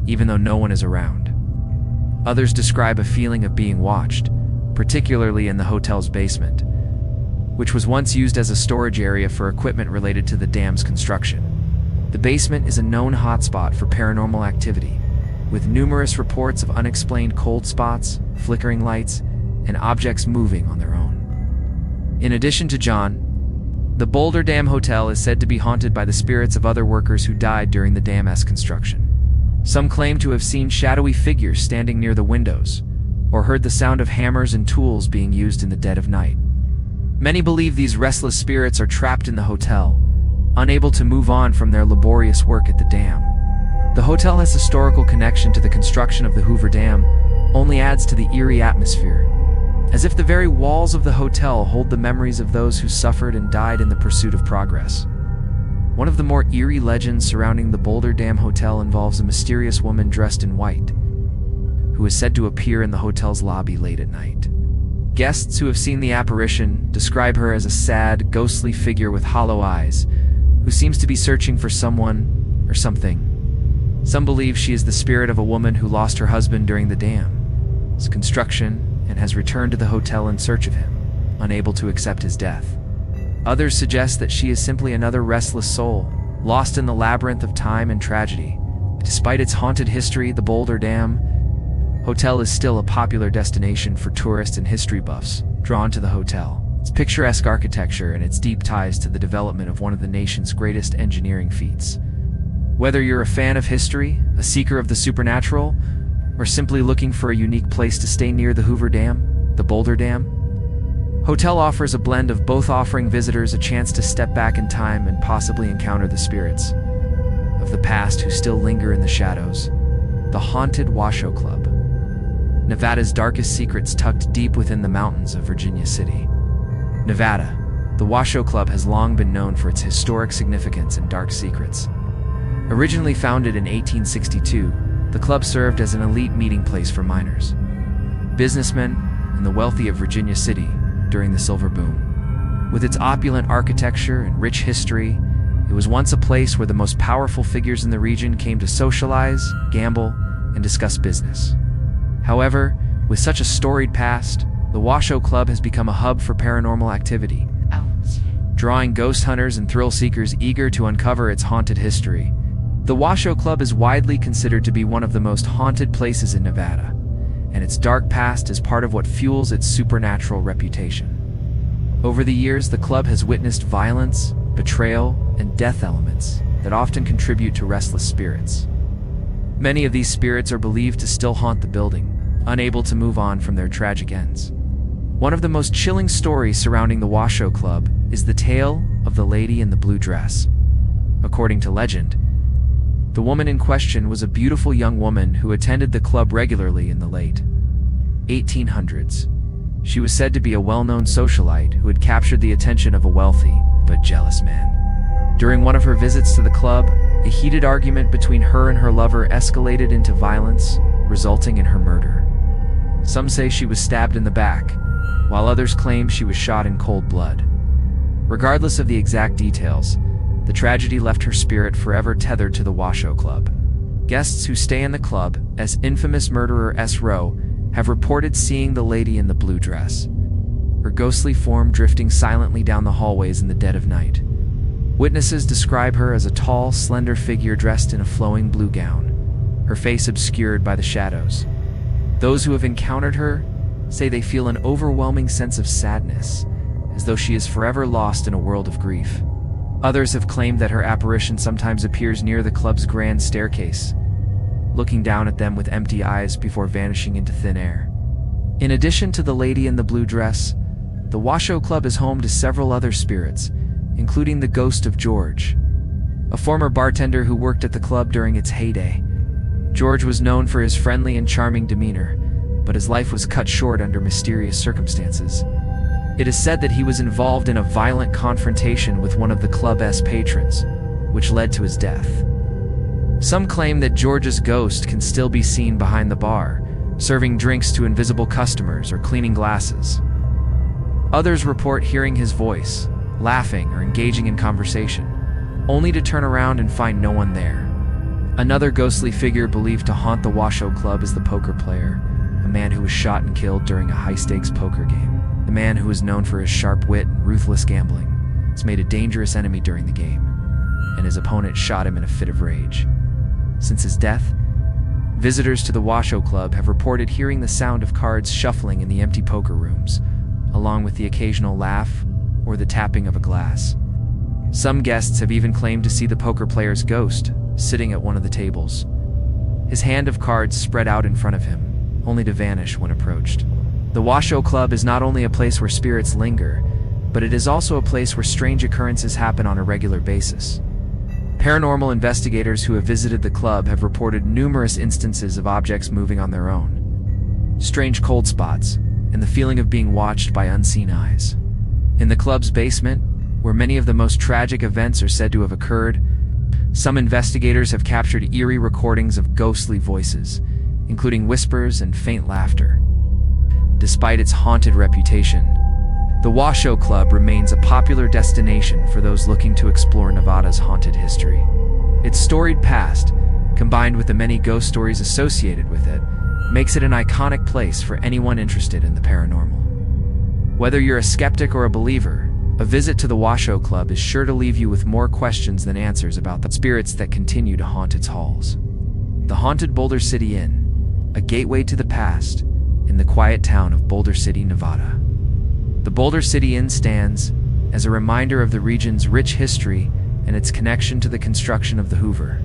even though no one is around. Others describe a feeling of being watched, particularly in the hotel's basement, which was once used as a storage area for equipment related to the dam's construction. The basement is a known hotspot for paranormal activity, with numerous reports of unexplained cold spots, flickering lights, and objects moving on their own. In addition to John, the Boulder Dam Hotel is said to be haunted by the spirits of other workers who died during the dam's construction. Some claim to have seen shadowy figures standing near the windows, or heard the sound of hammers and tools being used in the dead of night. Many believe these restless spirits are trapped in the hotel, unable to move on from their laborious work at the dam. The hotel has historical connection to the construction of the Hoover Dam, only adds to the eerie atmosphere, as if the very walls of the hotel hold the memories of those who suffered and died in the pursuit of progress. One of the more eerie legends surrounding the Boulder Dam Hotel involves a mysterious woman dressed in white, who is said to appear in the hotel's lobby late at night. Guests who have seen the apparition describe her as a sad, ghostly figure with hollow eyes, who seems to be searching for someone or something. Some believe she is the spirit of a woman who lost her husband during the dam's construction and has returned to the hotel in search of him, unable to accept his death. Others suggest that she is simply another restless soul, lost in the labyrinth of time and tragedy. Despite its haunted history, the Boulder Dam Hotel is still a popular destination for tourists and history buffs drawn to the hotel. Its picturesque architecture and its deep ties to the development of one of the nation's greatest engineering feats. Whether you're a fan of history, a seeker of the supernatural, or simply looking for a unique place to stay near the Hoover Dam, the Boulder Dam Hotel offers a blend of both, offering visitors a chance to step back in time and possibly encounter the spirits of the past who still linger in the shadows. The Haunted Washoe Club. Nevada's darkest secrets tucked deep within the mountains of Virginia City, Nevada. The Washoe Club has long been known for its historic significance and dark secrets. Originally founded in 1862, the club served as an elite meeting place for miners, businessmen, and the wealthy of Virginia City during the Silver Boom. With its opulent architecture and rich history, it was once a place where the most powerful figures in the region came to socialize, gamble, and discuss business. However, with such a storied past, the Washoe Club has become a hub for paranormal activity, drawing ghost hunters and thrill seekers eager to uncover its haunted history. The Washoe Club is widely considered to be one of the most haunted places in Nevada, and its dark past is part of what fuels its supernatural reputation. Over the years, the club has witnessed violence, betrayal, and death elements that often contribute to restless spirits. Many of these spirits are believed to still haunt the building, unable to move on from their tragic ends. One of the most chilling stories surrounding the Washoe Club is the tale of the lady in the blue dress. According to legend, the woman in question was a beautiful young woman who attended the club regularly in the late 1800s. She was said to be a well-known socialite who had captured the attention of a wealthy but jealous man. During one of her visits to the club, a heated argument between her and her lover escalated into violence, resulting in her murder. Some say she was stabbed in the back, while others claim she was shot in cold blood. Regardless of the exact details, the tragedy left her spirit forever tethered to the Washoe Club. Guests who stay in the club, as infamous murderer S. Rowe, have reported seeing the lady in the blue dress, her ghostly form drifting silently down the hallways in the dead of night. Witnesses describe her as a tall, slender figure dressed in a flowing blue gown, her face obscured by the shadows. Those who have encountered her say they feel an overwhelming sense of sadness, as though she is forever lost in a world of grief. Others have claimed that her apparition sometimes appears near the club's grand staircase, looking down at them with empty eyes before vanishing into thin air. In addition to the lady in the blue dress, the Washoe Club is home to several other spirits, including the ghost of George, a former bartender who worked at the club during its heyday. George was known for his friendly and charming demeanor, but his life was cut short under mysterious circumstances. It is said that he was involved in a violent confrontation with one of the club's patrons, which led to his death. Some claim that George's ghost can still be seen behind the bar, serving drinks to invisible customers or cleaning glasses. Others report hearing his voice, laughing or engaging in conversation, only to turn around and find no one there. Another ghostly figure believed to haunt the Washoe Club is the poker player, a man who was shot and killed during a high-stakes poker game. The man, who was known for his sharp wit and ruthless gambling, was made a dangerous enemy during the game, and his opponent shot him in a fit of rage. Since his death, visitors to the Washoe Club have reported hearing the sound of cards shuffling in the empty poker rooms, along with the occasional laugh or the tapping of a glass. Some guests have even claimed to see the poker player's ghost sitting at one of the tables, his hand of cards spread out in front of him, only to vanish when approached. The Washoe Club is not only a place where spirits linger, but it is also a place where strange occurrences happen on a regular basis. Paranormal investigators who have visited the club have reported numerous instances of objects moving on their own, strange cold spots, and the feeling of being watched by unseen eyes. In the club's basement, where many of the most tragic events are said to have occurred, some investigators have captured eerie recordings of ghostly voices, including whispers and faint laughter. Despite its haunted reputation, the Washoe Club remains a popular destination for those looking to explore Nevada's haunted history. Its storied past, combined with the many ghost stories associated with it, makes it an iconic place for anyone interested in the paranormal. Whether you're a skeptic or a believer, a visit to the Washoe Club is sure to leave you with more questions than answers about the spirits that continue to haunt its halls. The haunted Boulder City Inn, a gateway to the past, in the quiet town of Boulder City, Nevada. The Boulder City Inn stands as a reminder of the region's rich history and its connection to the construction of the Hoover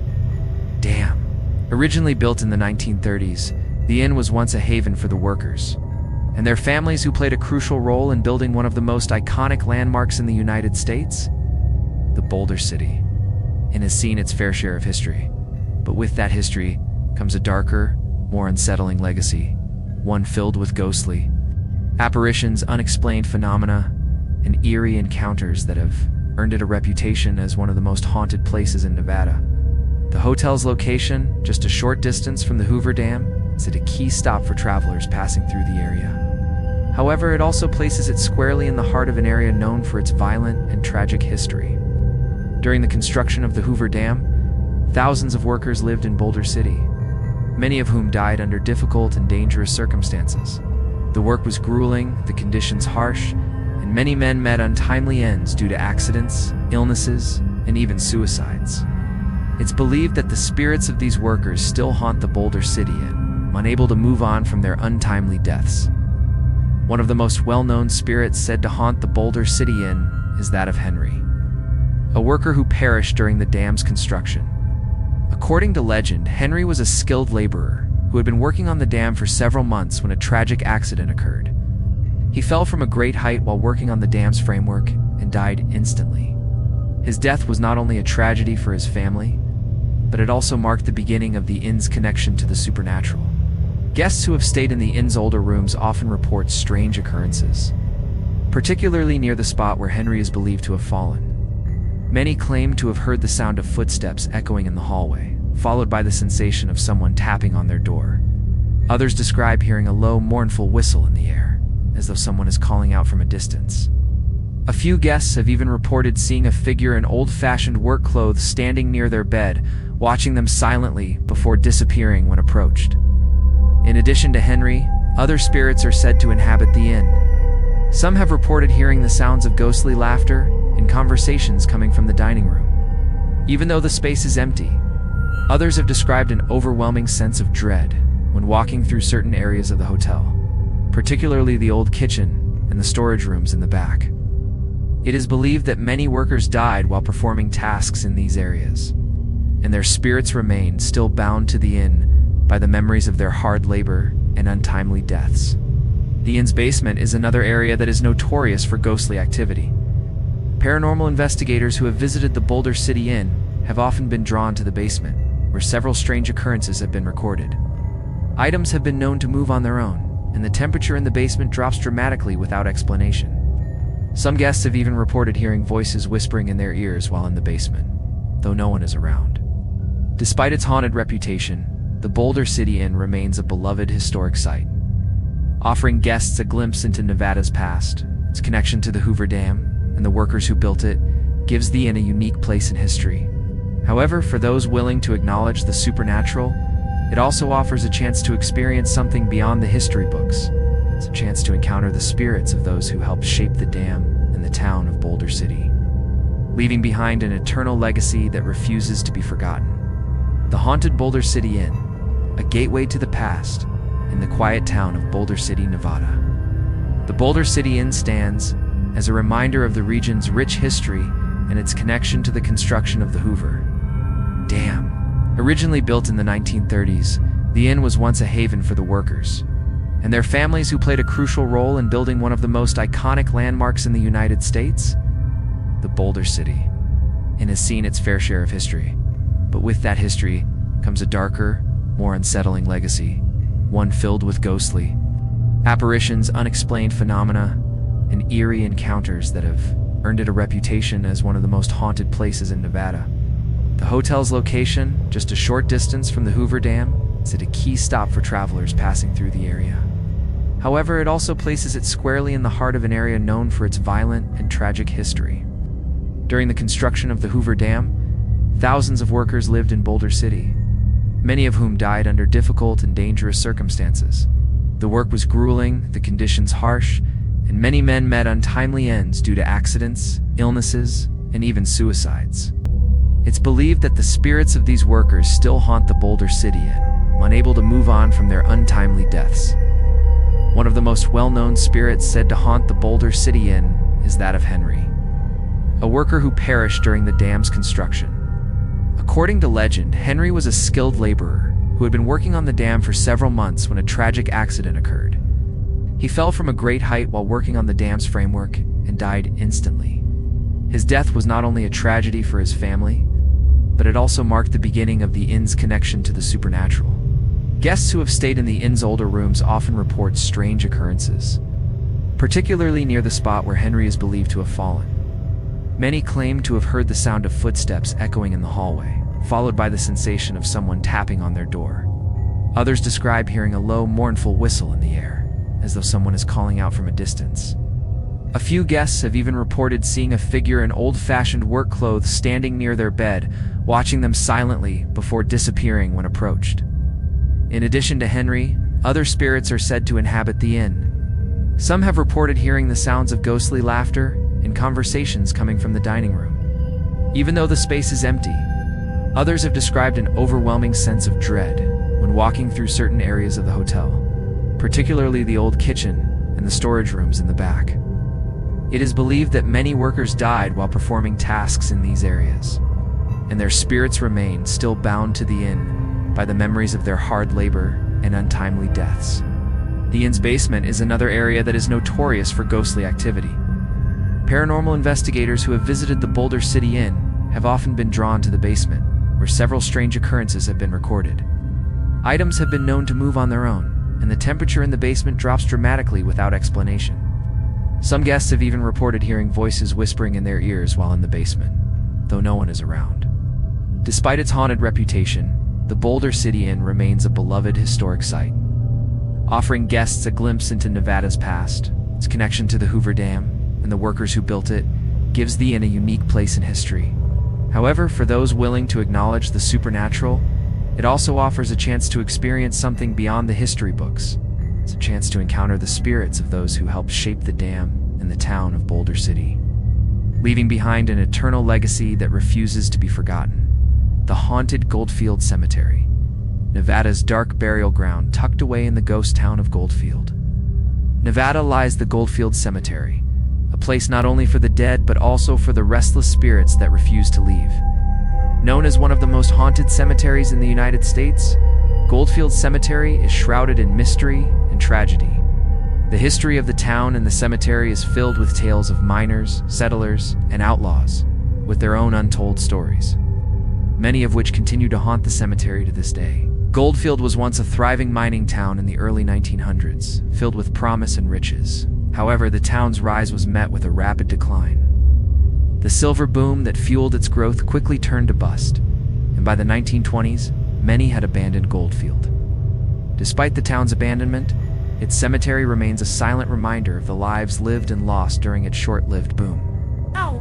Dam. Originally built in the 1930s, the inn was once a haven for the workers and their families who played a crucial role in building one of the most iconic landmarks in the United States, the Boulder City Inn has seen its fair share of history. But with that history comes a darker, more unsettling legacy, one filled with ghostly apparitions, unexplained phenomena, and eerie encounters that have earned it a reputation as one of the most haunted places in Nevada. The hotel's location, just a short distance from the Hoover Dam, is a key stop for travelers passing through the area. However, it also places it squarely in the heart of an area known for its violent and tragic history. During the construction of the Hoover Dam, thousands of workers lived in Boulder City, many of whom died under difficult and dangerous circumstances. The work was grueling, the conditions harsh, and many men met untimely ends due to accidents, illnesses, and even suicides. It's believed that the spirits of these workers still haunt the Boulder City Inn, unable to move on from their untimely deaths. One of the most well-known spirits said to haunt the Boulder City Inn is that of Henry, a worker who perished during the dam's construction. According to legend, Henry was a skilled laborer who had been working on the dam for several months when a tragic accident occurred. He fell from a great height while working on the dam's framework and died instantly. His death was not only a tragedy for his family, but it also marked the beginning of the inn's connection to the supernatural. Guests who have stayed in the inn's older rooms often report strange occurrences, particularly near the spot where Henry is believed to have fallen. Many claim to have heard the sound of footsteps echoing in the hallway, followed by the sensation of someone tapping on their door. Others describe hearing a low, mournful whistle in the air, as though someone is calling out from a distance. A few guests have even reported seeing a figure in old-fashioned work clothes standing near their bed, watching them silently before disappearing when approached. In addition to Henry, other spirits are said to inhabit the inn. Some have reported hearing the sounds of ghostly laughter and conversations coming from the dining room. Even though the space is empty, others have described an overwhelming sense of dread when walking through certain areas of the hotel, particularly the old kitchen and the storage rooms in the back. It is believed that many workers died while performing tasks in these areas, and their spirits remain still bound to the inn by the memories of their hard labor and untimely deaths. The inn's basement is another area that is notorious for ghostly activity. Paranormal investigators who have visited the Boulder City Inn have often been drawn to the basement, where several strange occurrences have been recorded. Items have been known to move on their own, and the temperature in the basement drops dramatically without explanation. Some guests have even reported hearing voices whispering in their ears while in the basement, though no one is around. Despite its haunted reputation, the Boulder City Inn remains a beloved historic site, offering guests a glimpse into Nevada's past. Its connection to the Hoover Dam and the workers who built it gives the inn a unique place in history. However, for those willing to acknowledge the supernatural, it also offers a chance to experience something beyond the history books. It's a chance to encounter the spirits of those who helped shape the dam and the town of Boulder City, leaving behind an eternal legacy that refuses to be forgotten. The haunted Boulder City Inn, a gateway to the past in the quiet town of Boulder City, Nevada. The Boulder City Inn stands as a reminder of the region's rich history and its connection to the construction of the Hoover Dam. Originally built in the 1930s, the inn was once a haven for the workers and their families who played a crucial role in building one of the most iconic landmarks in the United States, the Boulder City Inn has seen its fair share of history. But with that history comes a darker, more unsettling legacy, one filled with ghostly apparitions, unexplained phenomena, and eerie encounters that have earned it a reputation as one of the most haunted places in Nevada. The hotel's location, just a short distance from the Hoover Dam, is a key stop for travelers passing through the area. However, it also places it squarely in the heart of an area known for its violent and tragic history. During the construction of the Hoover Dam, thousands of workers lived in Boulder City, many of whom died under difficult and dangerous circumstances. The work was grueling, the conditions harsh, and many men met untimely ends due to accidents, illnesses, and even suicides. It's believed that the spirits of these workers still haunt the Boulder City Inn, unable to move on from their untimely deaths. One of the most well-known spirits said to haunt the Boulder City Inn is that of Henry, a worker who perished during the dam's construction. According to legend, Henry was a skilled laborer who had been working on the dam for several months when a tragic accident occurred. He fell from a great height while working on the dam's framework and died instantly. His death was not only a tragedy for his family, but it also marked the beginning of the inn's connection to the supernatural. Guests who have stayed in the inn's older rooms often report strange occurrences, particularly near the spot where Henry is believed to have fallen. Many claim to have heard the sound of footsteps echoing in the hallway, followed by the sensation of someone tapping on their door. Others describe hearing a low, mournful whistle in the air, as though someone is calling out from a distance. A few guests have even reported seeing a figure in old-fashioned work clothes standing near their bed, watching them silently before disappearing when approached. In addition to Henry, other spirits are said to inhabit the inn. Some have reported hearing the sounds of ghostly laughter and conversations coming from the dining room. Even though the space is empty, others have described an overwhelming sense of dread when walking through certain areas of the hotel, particularly the old kitchen and the storage rooms in the back. It is believed that many workers died while performing tasks in these areas, and their spirits remain still bound to the inn by the memories of their hard labor and untimely deaths. The inn's basement is another area that is notorious for ghostly activity. Paranormal investigators who have visited the Boulder City Inn have often been drawn to the basement, where several strange occurrences have been recorded. Items have been known to move on their own, and the temperature in the basement drops dramatically without explanation. Some guests have even reported hearing voices whispering in their ears while in the basement, though no one is around. Despite its haunted reputation, the Boulder City Inn remains a beloved historic site, offering guests a glimpse into Nevada's past. Its connection to the Hoover Dam and the workers who built it gives the inn a unique place in history. However, for those willing to acknowledge the supernatural, it also offers a chance to experience something beyond the history books. It's a chance to encounter the spirits of those who helped shape the dam and the town of Boulder City, leaving behind an eternal legacy that refuses to be forgotten. The haunted Goldfield Cemetery, Nevada's dark burial ground tucked away in the ghost town of Goldfield. Nevada lies the Goldfield Cemetery, a place not only for the dead but also for the restless spirits that refuse to leave. Known as one of the most haunted cemeteries in the United States, Goldfield Cemetery is shrouded in mystery and tragedy. The history of the town and the cemetery is filled with tales of miners, settlers, and outlaws, with their own untold stories, many of which continue to haunt the cemetery to this day. Goldfield was once a thriving mining town in the early 1900s, filled with promise and riches. However, the town's rise was met with a rapid decline. The silver boom that fueled its growth quickly turned to bust, and by the 1920s, many had abandoned Goldfield. Despite the town's abandonment, its cemetery remains a silent reminder of the lives lived and lost during its short-lived boom. Ow.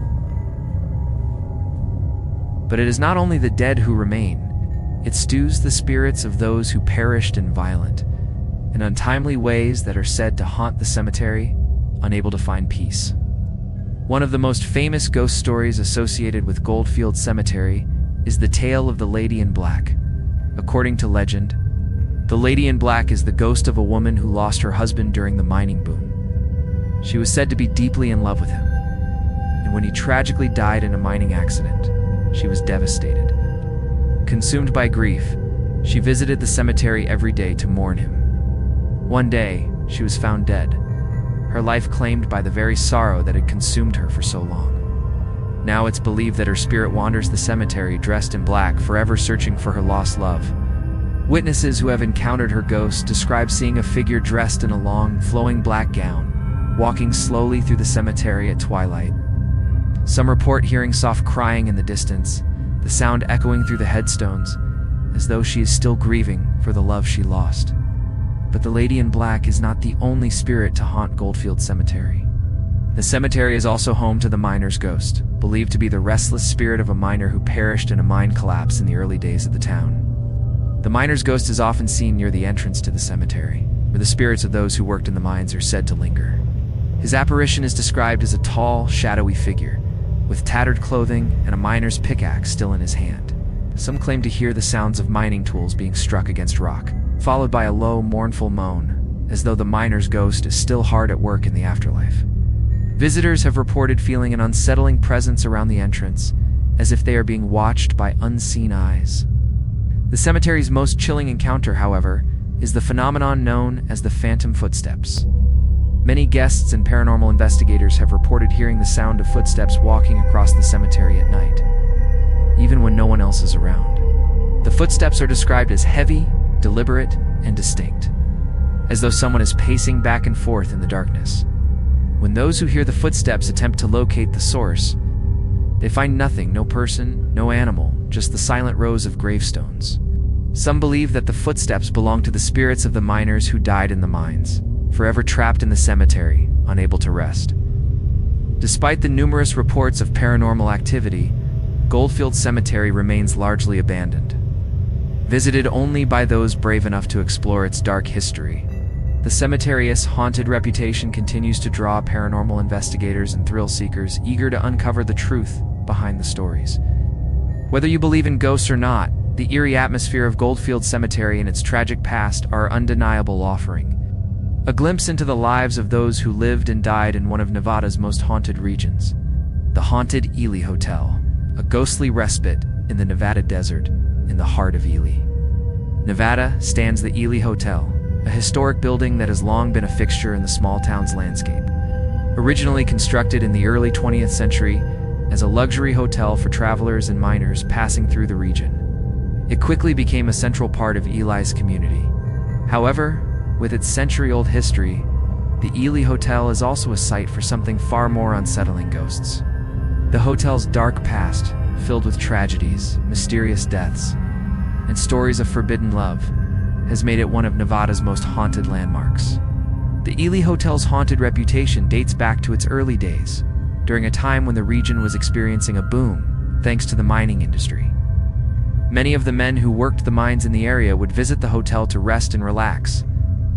But it is not only the dead who remain. It stews the spirits of those who perished in violent and untimely ways that are said to haunt the cemetery, unable to find peace. One of the most famous ghost stories associated with Goldfield Cemetery is the tale of the Lady in Black. According to legend, the Lady in Black is the ghost of a woman who lost her husband during the mining boom. She was said to be deeply in love with him, and when he tragically died in a mining accident, she was devastated. Consumed by grief, she visited the cemetery every day to mourn him. One day, she was found dead, her life claimed by the very sorrow that had consumed her for so long. Now it's believed that her spirit wanders the cemetery dressed in black, forever searching for her lost love. Witnesses who have encountered her ghost describe seeing a figure dressed in a long, flowing black gown, walking slowly through the cemetery at twilight. Some report hearing soft crying in the distance, the sound echoing through the headstones, as though she is still grieving for the love she lost. But the Lady in Black is not the only spirit to haunt Goldfield Cemetery. The cemetery is also home to the miner's ghost, believed to be the restless spirit of a miner who perished in a mine collapse in the early days of the town. The miner's ghost is often seen near the entrance to the cemetery, where the spirits of those who worked in the mines are said to linger. His apparition is described as a tall, shadowy figure, with tattered clothing and a miner's pickaxe still in his hand. Some claim to hear the sounds of mining tools being struck against rock, followed by a low, mournful moan, as though the miner's ghost is still hard at work in the afterlife. Visitors have reported feeling an unsettling presence around the entrance, as if they are being watched by unseen eyes. The cemetery's most chilling encounter, however, is the phenomenon known as the phantom footsteps. Many guests and paranormal investigators have reported hearing the sound of footsteps walking across the cemetery at night, even when no one else is around. The footsteps are described as heavy, deliberate, and distinct, as though someone is pacing back and forth in the darkness. When those who hear the footsteps attempt to locate the source, they find nothing, no person, no animal, just the silent rows of gravestones. Some believe that the footsteps belong to the spirits of the miners who died in the mines, forever trapped in the cemetery, unable to rest. Despite the numerous reports of paranormal activity, Goldfield Cemetery remains largely abandoned, visited only by those brave enough to explore its dark history. The cemetery's haunted reputation continues to draw paranormal investigators and thrill-seekers eager to uncover the truth behind the stories. Whether you believe in ghosts or not, the eerie atmosphere of Goldfield Cemetery and its tragic past are an undeniable offering. A glimpse into the lives of those who lived and died in one of Nevada's most haunted regions, the haunted Eerie Hotel, a ghostly respite in the Nevada desert in the heart of Eerie, Nevada, stands the Eerie Hotel, a historic building that has long been a fixture in the small town's landscape. Originally constructed in the early 20th century as a luxury hotel for travelers and miners passing through the region, it quickly became a central part of Eerie's community. However, with its century-old history, the Eerie Hotel is also a site for something far more unsettling: ghosts. The hotel's dark past, filled with tragedies, mysterious deaths, and stories of forbidden love, has made it one of Nevada's most haunted landmarks. The Eerie Hotel's haunted reputation dates back to its early days, during a time when the region was experiencing a boom thanks to the mining industry. Many of the men who worked the mines in the area would visit the hotel to rest and relax,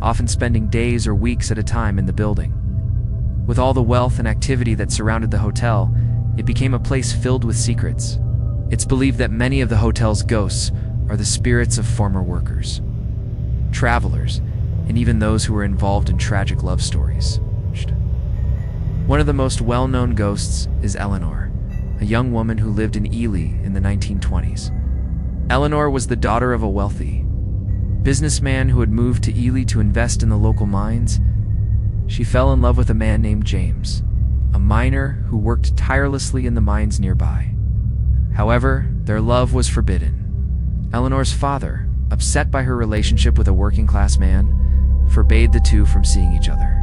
often spending days or weeks at a time in the building. With all the wealth and activity that surrounded the hotel, it became a place filled with secrets. It's believed that many of the hotel's ghosts are the spirits of former workers, travelers, and even those who were involved in tragic love stories. One of the most well-known ghosts is Eleanor, a young woman who lived in Eerie in the 1920s. Eleanor was the daughter of a wealthy businessman who had moved to Eerie to invest in the local mines. She fell in love with a man named James, a miner who worked tirelessly in the mines nearby. However, their love was forbidden. Eleanor's father, upset by her relationship with a working-class man, forbade the two from seeing each other.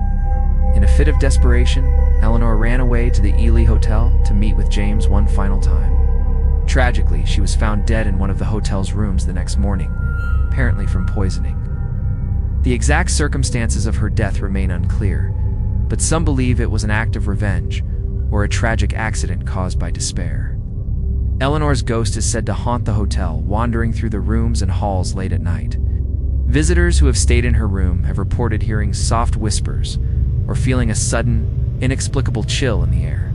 In a fit of desperation, Eleanor ran away to the Eerie Hotel to meet with James one final time. Tragically, she was found dead in one of the hotel's rooms the next morning, apparently from poisoning. The exact circumstances of her death remain unclear, but some believe it was an act of revenge or a tragic accident caused by despair. Eleanor's ghost is said to haunt the hotel, wandering through the rooms and halls late at night. Visitors who have stayed in her room have reported hearing soft whispers or feeling a sudden, inexplicable chill in the air.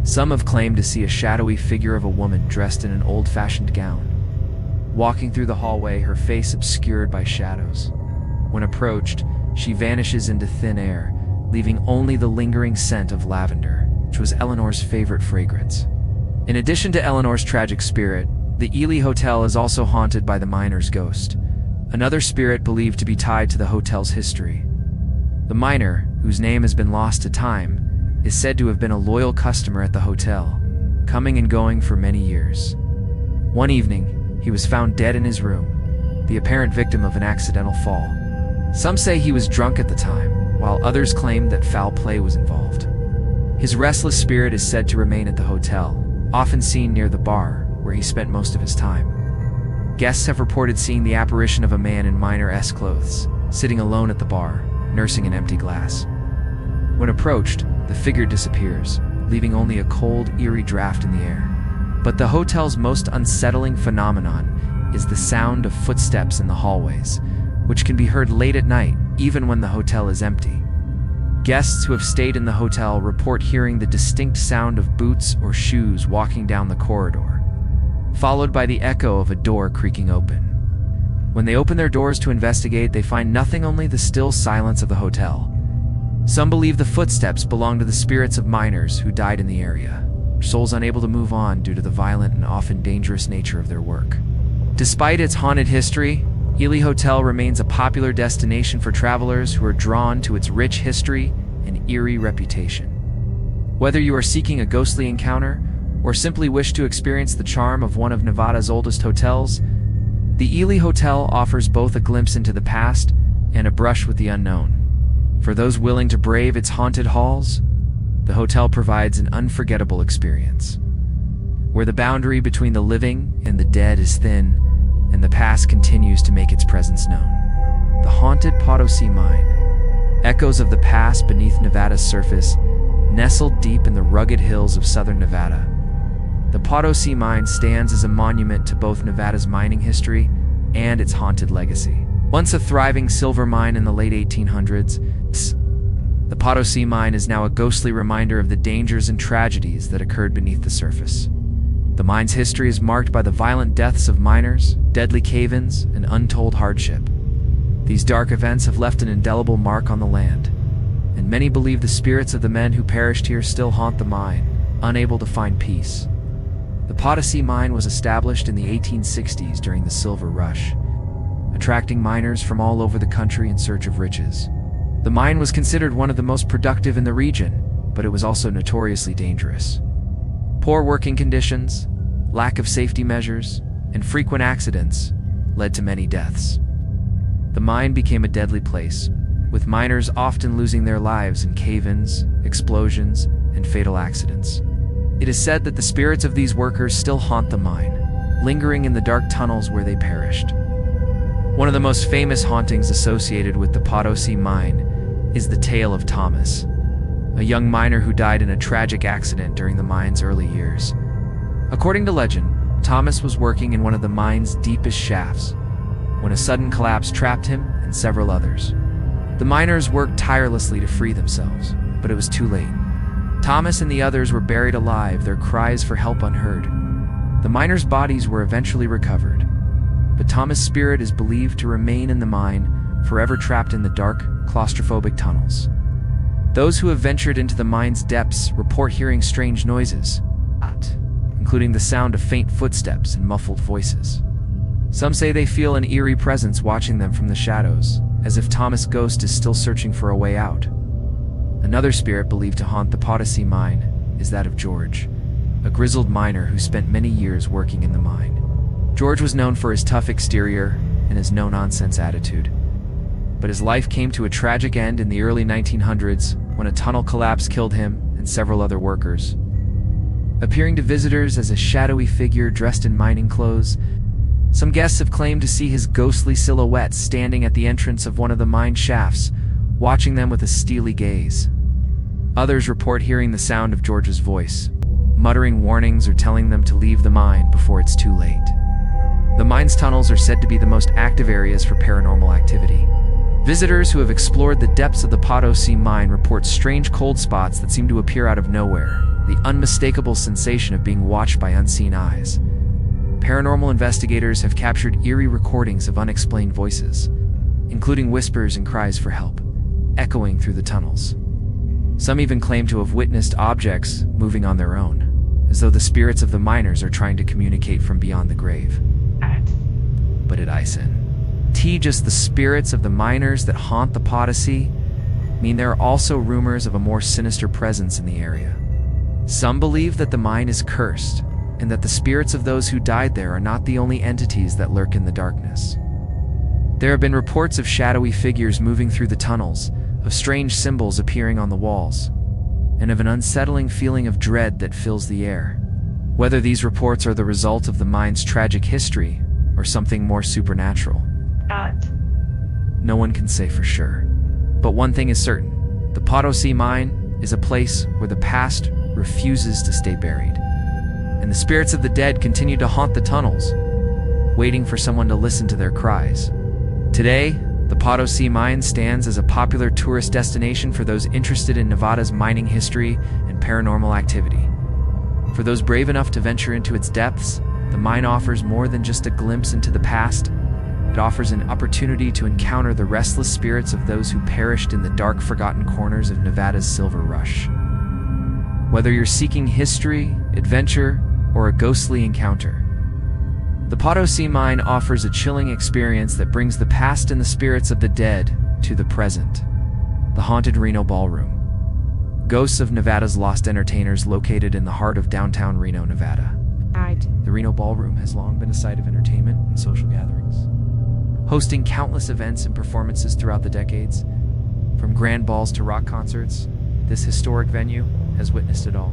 Some have claimed to see a shadowy figure of a woman dressed in an old-fashioned gown, walking through the hallway, her face obscured by shadows. When approached, she vanishes into thin air, leaving only the lingering scent of lavender, which was Eleanor's favorite fragrance. In addition to Eleanor's tragic spirit, the Eerie Hotel is also haunted by the miner's ghost, another spirit believed to be tied to the hotel's history. The miner, whose name has been lost to time, is said to have been a loyal customer at the hotel, coming and going for many years. One evening, he was found dead in his room, the apparent victim of an accidental fall. Some say he was drunk at the time, while others claim that foul play was involved. His restless spirit is said to remain at the hotel, often seen near the bar, where he spent most of his time. Guests have reported seeing the apparition of a man in miner-esque clothes, sitting alone at the bar, nursing an empty glass. When approached, the figure disappears, leaving only a cold, eerie draft in the air. But the hotel's most unsettling phenomenon is the sound of footsteps in the hallways, which can be heard late at night, even when the hotel is empty. Guests who have stayed in the hotel report hearing the distinct sound of boots or shoes walking down the corridor, followed by the echo of a door creaking open. When they open their doors to investigate, they find nothing, only the still silence of the hotel. Some believe the footsteps belong to the spirits of miners who died in the area, souls unable to move on due to the violent and often dangerous nature of their work. Despite its haunted history, Eerie Hotel remains a popular destination for travelers who are drawn to its rich history and eerie reputation. Whether you are seeking a ghostly encounter or simply wish to experience the charm of one of Nevada's oldest hotels, the Eerie Hotel offers both a glimpse into the past and a brush with the unknown. For those willing to brave its haunted halls, the hotel provides an unforgettable experience, where the boundary between the living and the dead is thin, and the past continues to make its presence known. The haunted Potosi Mine. Echoes of the past beneath Nevada's surface, nestled deep in the rugged hills of southern Nevada. The Potosi Mine stands as a monument to both Nevada's mining history and its haunted legacy. Once a thriving silver mine in the late 1800s, the Potosi Mine is now a ghostly reminder of the dangers and tragedies that occurred beneath the surface. The mine's history is marked by the violent deaths of miners, deadly cave-ins, and untold hardship. These dark events have left an indelible mark on the land, and many believe the spirits of the men who perished here still haunt the mine, unable to find peace. The Potosi mine was established in the 1860s during the Silver Rush, attracting miners from all over the country in search of riches. The mine was considered one of the most productive in the region, but it was also notoriously dangerous. Poor working conditions, lack of safety measures, and frequent accidents led to many deaths. The mine became a deadly place, with miners often losing their lives in cave-ins, explosions, and fatal accidents. It is said that the spirits of these workers still haunt the mine, lingering in the dark tunnels where they perished. One of the most famous hauntings associated with the Potosi mine is the tale of Thomas, a young miner who died in a tragic accident during the mine's early years. According to legend, Thomas was working in one of the mine's deepest shafts when a sudden collapse trapped him and several others. The miners worked tirelessly to free themselves, but it was too late. Thomas and the others were buried alive, their cries for help unheard. The miners' bodies were eventually recovered, but Thomas' spirit is believed to remain in the mine, forever trapped in the dark, claustrophobic tunnels. Those who have ventured into the mine's depths report hearing strange noises, including the sound of faint footsteps and muffled voices. Some say they feel an eerie presence watching them from the shadows, as if Thomas' ghost is still searching for a way out. Another spirit believed to haunt the Potosi mine is that of George, a grizzled miner who spent many years working in the mine. George was known for his tough exterior and his no-nonsense attitude, but his life came to a tragic end in the early 1900s when a tunnel collapse killed him and several other workers. Appearing to visitors as a shadowy figure dressed in mining clothes, some guests have claimed to see his ghostly silhouette standing at the entrance of one of the mine shafts, watching them with a steely gaze. Others report hearing the sound of George's voice, muttering warnings or telling them to leave the mine before it's too late. The mine's tunnels are said to be the most active areas for paranormal activity. Visitors who have explored the depths of the Potosi mine report strange cold spots that seem to appear out of nowhere, the unmistakable sensation of being watched by unseen eyes. Paranormal investigators have captured eerie recordings of unexplained voices, including whispers and cries for help, echoing through the tunnels. Some even claim to have witnessed objects moving on their own, as though the spirits of the miners are trying to communicate from beyond the grave. But it isn't. Just the spirits of the miners that haunt the Potosi mean there are also rumors of a more sinister presence in the area. Some believe that the mine is cursed, and that the spirits of those who died there are not the only entities that lurk in the darkness. There have been reports of shadowy figures moving through the tunnels, of strange symbols appearing on the walls, and of an unsettling feeling of dread that fills the air. Whether these reports are the result of the mine's tragic history or something more supernatural, no one can say for sure. But one thing is certain: the Potosi mine is a place where the past refuses to stay buried, and the spirits of the dead continue to haunt the tunnels, waiting for someone to listen to their cries. Today, the Potosi mine stands as a popular tourist destination for those interested in Nevada's mining history and paranormal activity. For those brave enough to venture into its depths, the mine offers more than just a glimpse into the past. It offers an opportunity to encounter the restless spirits of those who perished in the dark, forgotten corners of Nevada's Silver Rush. Whether you're seeking history, adventure, or a ghostly encounter, the Potosi mine offers a chilling experience that brings the past and the spirits of the dead to the present. The haunted Reno Ballroom. Ghosts of Nevada's lost entertainers located in the heart of downtown Reno, Nevada. The Reno Ballroom has long been a site of entertainment and social gatherings, hosting countless events and performances throughout the decades. From grand balls to rock concerts, this historic venue has witnessed it all.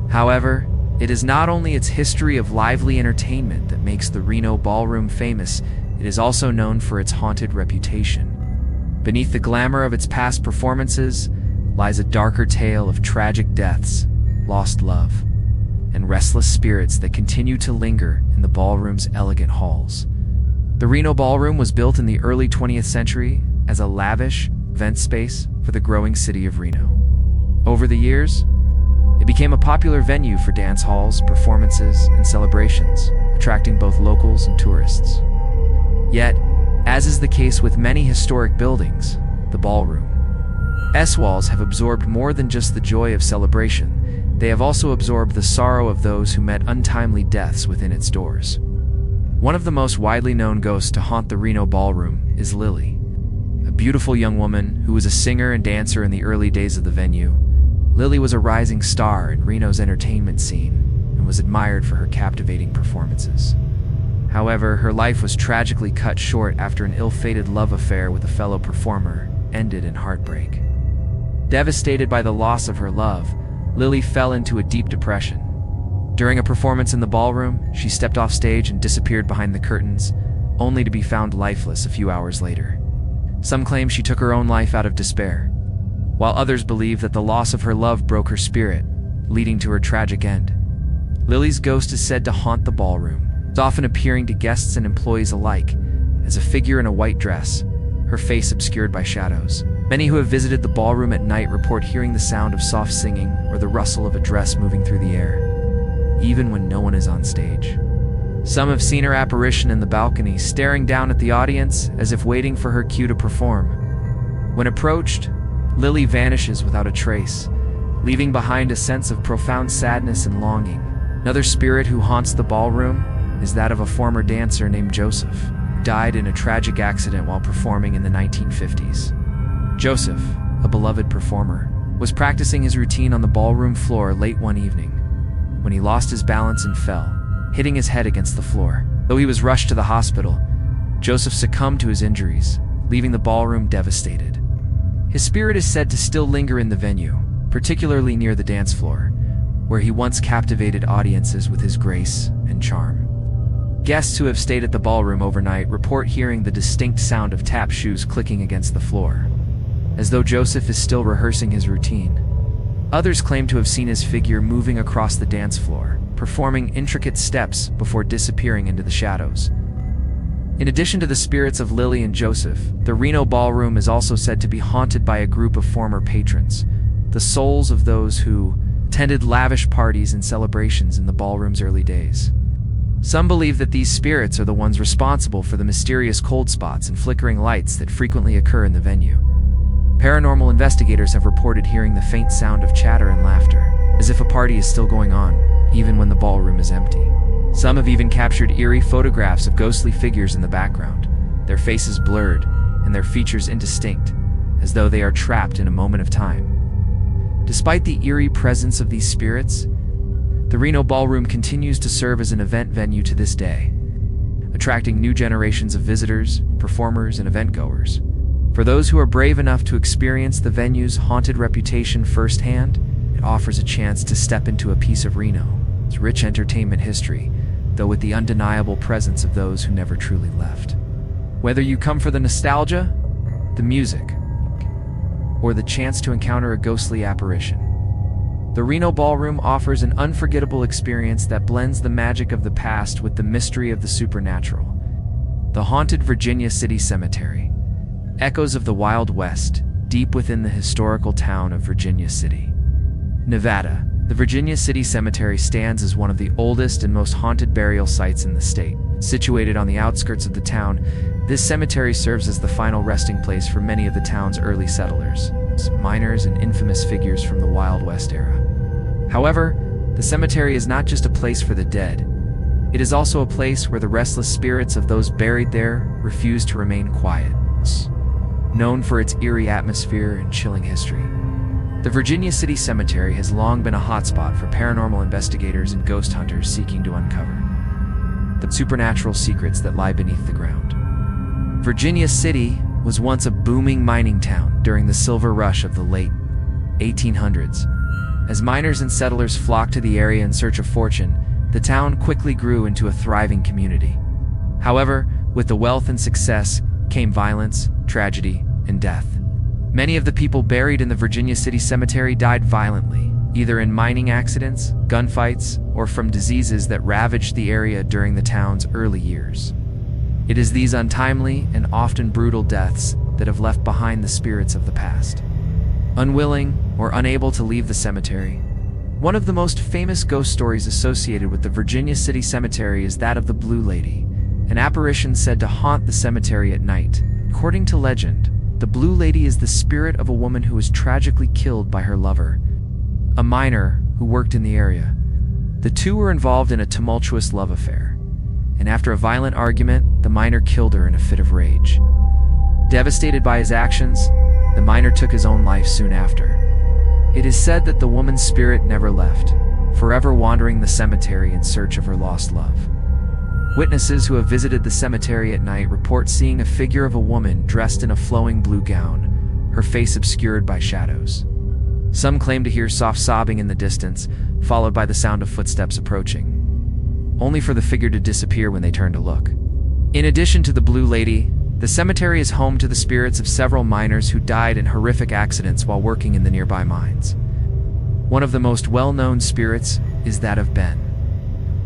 However, it is not only its history of lively entertainment that makes the Reno Ballroom famous, it is also known for its haunted reputation. Beneath the glamour of its past performances lies a darker tale of tragic deaths, lost love, and restless spirits that continue to linger in the ballroom's elegant halls. The Reno Ballroom was built in the early 20th century as a lavish event space for the growing city of Reno. Over the years, it became a popular venue for dance halls, performances, and celebrations, attracting both locals and tourists. Yet, As is the case with many historic buildings, the ballroom walls have absorbed more than just the joy of celebration. They have also absorbed the sorrow of those who met untimely deaths within its doors. One of the most widely known ghosts to haunt the Reno ballroom is Lily, a beautiful young woman who was a singer and dancer in the early days of the venue. Lily was a rising star in Reno's entertainment scene and was admired for her captivating performances. However, her life was tragically cut short after an ill-fated love affair with a fellow performer ended in heartbreak. Devastated by the loss of her love, Lily fell into a deep depression. During a performance in the ballroom, she stepped off stage and disappeared behind the curtains, only to be found lifeless a few hours later. Some claim she took her own life out of despair, while others believe that the loss of her love broke her spirit, leading to her tragic end. Lily's ghost is said to haunt the ballroom, often appearing to guests and employees alike as a figure in a white dress, her face obscured by shadows. Many who have visited the ballroom at night report hearing the sound of soft singing or the rustle of a dress moving through the air, even when no one is on stage. Some have seen her apparition in the balcony, staring down at the audience as if waiting for her cue to perform. When approached, Lily vanishes without a trace, leaving behind a sense of profound sadness and longing. Another spirit who haunts the ballroom is that of a former dancer named Joseph, who died in a tragic accident while performing in the 1950s. Joseph, a beloved performer, was practicing his routine on the ballroom floor late one evening when he lost his balance and fell, hitting his head against the floor. Though he was rushed to the hospital, Joseph succumbed to his injuries, leaving the ballroom devastated. His spirit is said to still linger in the venue, particularly near the dance floor, where he once captivated audiences with his grace and charm. Guests who have stayed at the ballroom overnight report hearing the distinct sound of tap shoes clicking against the floor, as though Joseph is still rehearsing his routine. Others claim to have seen his figure moving across the dance floor, performing intricate steps before disappearing into the shadows. In addition to the spirits of Lily and Joseph, the Reno ballroom is also said to be haunted by a group of former patrons, the souls of those who attended lavish parties and celebrations in the ballroom's early days. Some believe that these spirits are the ones responsible for the mysterious cold spots and flickering lights that frequently occur in the venue. Paranormal investigators have reported hearing the faint sound of chatter and laughter, as if a party is still going on, even when the ballroom is empty. Some have even captured eerie photographs of ghostly figures in the background, their faces blurred and their features indistinct, as though they are trapped in a moment of time. Despite the eerie presence of these spirits, the Reno ballroom continues to serve as an event venue to this day, attracting new generations of visitors, performers, and event-goers. For those who are brave enough to experience the venue's haunted reputation firsthand, it offers a chance to step into a piece of Reno's rich entertainment history, though with the undeniable presence of those who never truly left. Whether you come for the nostalgia, the music, or the chance to encounter a ghostly apparition, the Reno ballroom offers an unforgettable experience that blends the magic of the past with the mystery of the supernatural. The haunted Virginia City Cemetery, echoes of the Wild West, deep within the historical town of Virginia City, Nevada. The Virginia City Cemetery stands as one of the oldest and most haunted burial sites in the state. Situated on the outskirts of the town, this cemetery serves as the final resting place for many of the town's early settlers, miners, and infamous figures from the Wild West era. However, the cemetery is not just a place for the dead. It is also a place where the restless spirits of those buried there refuse to remain quiet. Known for its eerie atmosphere and chilling history, the Virginia City Cemetery has long been a hotspot for paranormal investigators and ghost hunters seeking to uncover the supernatural secrets that lie beneath the ground. Virginia City was once a booming mining town during the silver rush of the late 1800s. As miners and settlers flocked to the area in search of fortune, the town quickly grew into a thriving community. However, with the wealth and success came violence, tragedy, and death. Many of the people buried in the Virginia City Cemetery died violently, either in mining accidents, gunfights, or from diseases that ravaged the area during the town's early years. It is these untimely and often brutal deaths that have left behind the spirits of the past. Unwilling or unable to leave the cemetery, one of the most famous ghost stories associated with the Virginia City Cemetery is that of the Blue Lady, an apparition said to haunt the cemetery at night. According to legend, the Blue Lady is the spirit of a woman who was tragically killed by her lover, a miner who worked in the area. The two were involved in a tumultuous love affair, and after a violent argument, the miner killed her in a fit of rage. Devastated by his actions, the miner took his own life soon after. It is said that the woman's spirit never left, forever wandering the cemetery in search of her lost love. Witnesses who have visited the cemetery at night report seeing a figure of a woman dressed in a flowing blue gown, her face obscured by shadows. Some claim to hear soft sobbing in the distance, followed by the sound of footsteps approaching, only for the figure to disappear when they turn to look. In addition to the Blue Lady, the cemetery is home to the spirits of several miners who died in horrific accidents while working in the nearby mines. One of the most well-known spirits is that of Ben,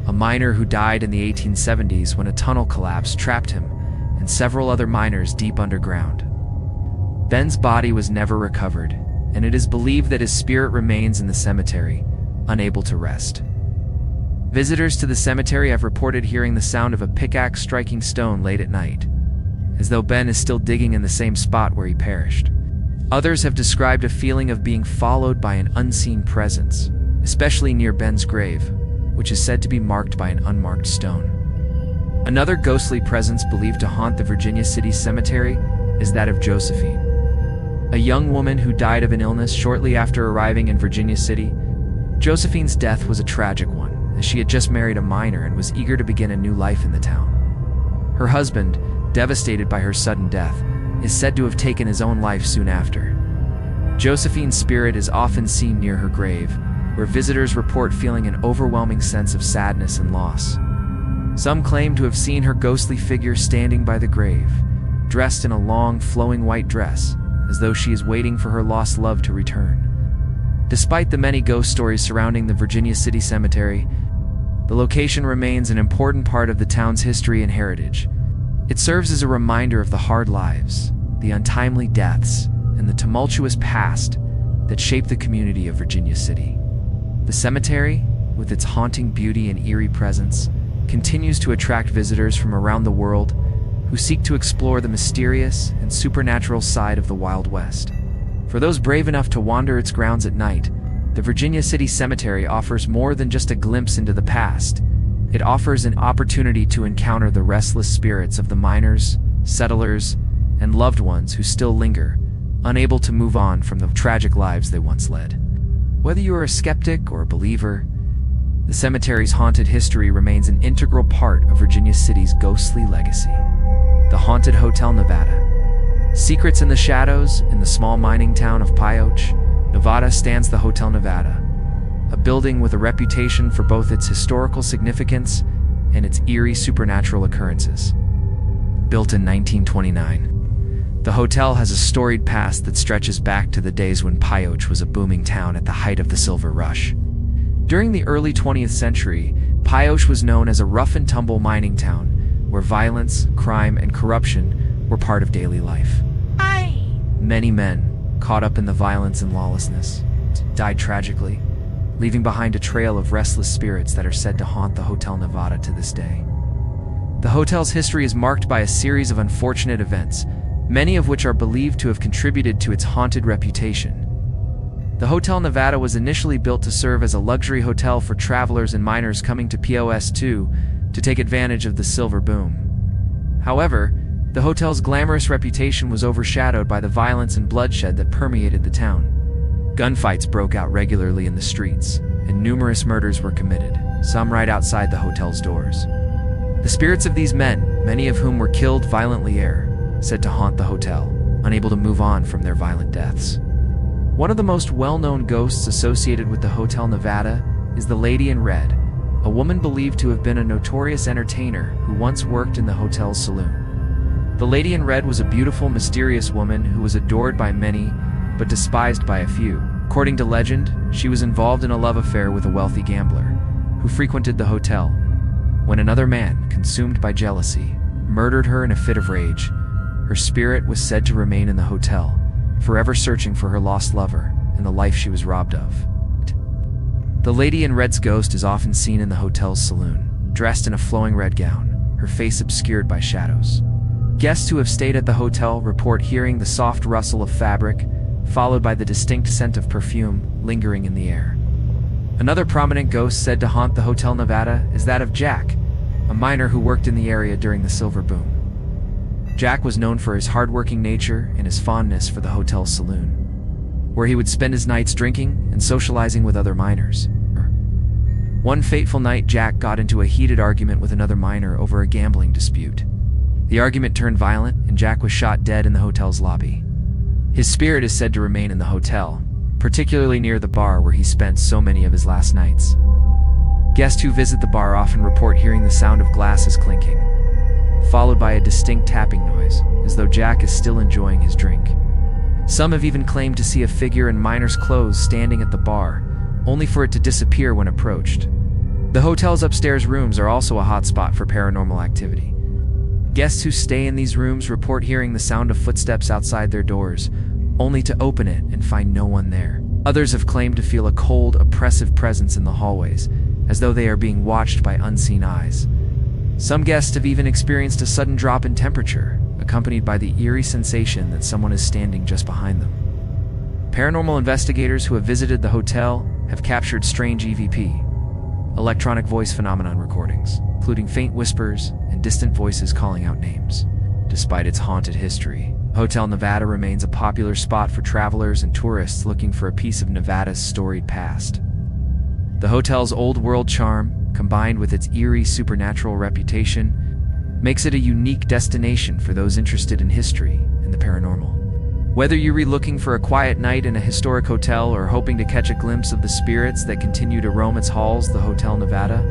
a miner who died in the 1870s when a tunnel collapse trapped him and several other miners deep underground. Ben's body was never recovered, and it is believed that his spirit remains in the cemetery, unable to rest. Visitors to the cemetery have reported hearing the sound of a pickaxe striking stone late at night, as though Ben is still digging in the same spot where he perished. Others have described a feeling of being followed by an unseen presence, especially near Ben's grave, which is said to be marked by an unmarked stone. Another ghostly presence believed to haunt the Virginia City Cemetery is that of Josephine, a young woman who died of an illness shortly after arriving in Virginia City. Josephine's death was a tragic one, as she had just married a miner and was eager to begin a new life in the town. Her husband, devastated by her sudden death, is said to have taken his own life soon after. Josephine's spirit is often seen near her grave, where visitors report feeling an overwhelming sense of sadness and loss. Some claim to have seen her ghostly figure standing by the grave, dressed in a long, flowing white dress, as though she is waiting for her lost love to return. Despite the many ghost stories surrounding the Virginia City Cemetery, the location remains an important part of the town's history and heritage. It serves as a reminder of the hard lives, the untimely deaths, and the tumultuous past that shaped the community of Virginia City. The cemetery, with its haunting beauty and eerie presence, continues to attract visitors from around the world who seek to explore the mysterious and supernatural side of the Wild West. For those brave enough to wander its grounds at night, the Virginia City Cemetery offers more than just a glimpse into the past. It offers an opportunity to encounter the restless spirits of the miners, settlers, and loved ones who still linger, unable to move on from the tragic lives they once led. Whether you are a skeptic or a believer, the cemetery's haunted history remains an integral part of Virginia City's ghostly legacy. The Haunted Hotel Nevada. Secrets in the shadows, in the small mining town of Pioche, Nevada, stands the Hotel Nevada, a building with a reputation for both its historical significance and its eerie supernatural occurrences. Built in 1929, the hotel has a storied past that stretches back to the days when Pioche was a booming town at the height of the Silver Rush. During the early 20th century, Pioche was known as a rough-and-tumble mining town, where violence, crime, and corruption were part of daily life. Many men, caught up in the violence and lawlessness, died tragically, leaving behind a trail of restless spirits that are said to haunt the Hotel Nevada to this day. The hotel's history is marked by a series of unfortunate events, many of which are believed to have contributed to its haunted reputation. The Hotel Nevada was initially built to serve as a luxury hotel for travelers and miners coming to POS 2 to take advantage of the silver boom. However, the hotel's glamorous reputation was overshadowed by the violence and bloodshed that permeated the town. Gunfights broke out regularly in the streets, and numerous murders were committed, some right outside the hotel's doors. The spirits of these men, many of whom were killed violently, are said to haunt the hotel, unable to move on from their violent deaths. One of the most well-known ghosts associated with the Hotel Nevada is the Lady in Red, a woman believed to have been a notorious entertainer who once worked in the hotel's saloon. The Lady in Red was a beautiful, mysterious woman who was adored by many, but despised by a few. According to legend, she was involved in a love affair with a wealthy gambler, who frequented the hotel. When another man, consumed by jealousy, murdered her in a fit of rage, her spirit was said to remain in the hotel, forever searching for her lost lover and the life she was robbed of. The Lady in Red's ghost is often seen in the hotel's saloon, dressed in a flowing red gown. her face obscured by shadows. Guests who have stayed at the hotel report hearing the soft rustle of fabric, followed by the distinct scent of perfume lingering in the air. Another prominent ghost said to haunt the Hotel Nevada is that of Jack, a miner who worked in the area during the silver boom. Jack was known for his hardworking nature and his fondness for the hotel's saloon, where he would spend his nights drinking and socializing with other miners. One fateful night, Jack got into a heated argument with another miner over a gambling dispute. The argument turned violent, and Jack was shot dead in the hotel's lobby. His spirit is said to remain in the hotel, particularly near the bar where he spent so many of his last nights. Guests who visit the bar often report hearing the sound of glasses clinking, followed by a distinct tapping noise, as though Jack is still enjoying his drink. Some have even claimed to see a figure in miner's clothes standing at the bar, only for it to disappear when approached. The hotel's upstairs rooms are also a hotspot for paranormal activity. Guests who stay in these rooms report hearing the sound of footsteps outside their doors, only to open it and find no one there. Others have claimed to feel a cold, oppressive presence in the hallways, as though they are being watched by unseen eyes. Some guests have even experienced a sudden drop in temperature, accompanied by the eerie sensation that someone is standing just behind them. Paranormal investigators who have visited the hotel have captured strange EVP, electronic voice phenomenon recordings, including faint whispers and distant voices calling out names. Despite its haunted history, Hotel Nevada remains a popular spot for travelers and tourists looking for a piece of Nevada's storied past. The hotel's old-world charm, combined with its eerie supernatural reputation, makes it a unique destination for those interested in history and the paranormal. Whether you're looking for a quiet night in a historic hotel or hoping to catch a glimpse of the spirits that continue to roam its halls, the Hotel Nevada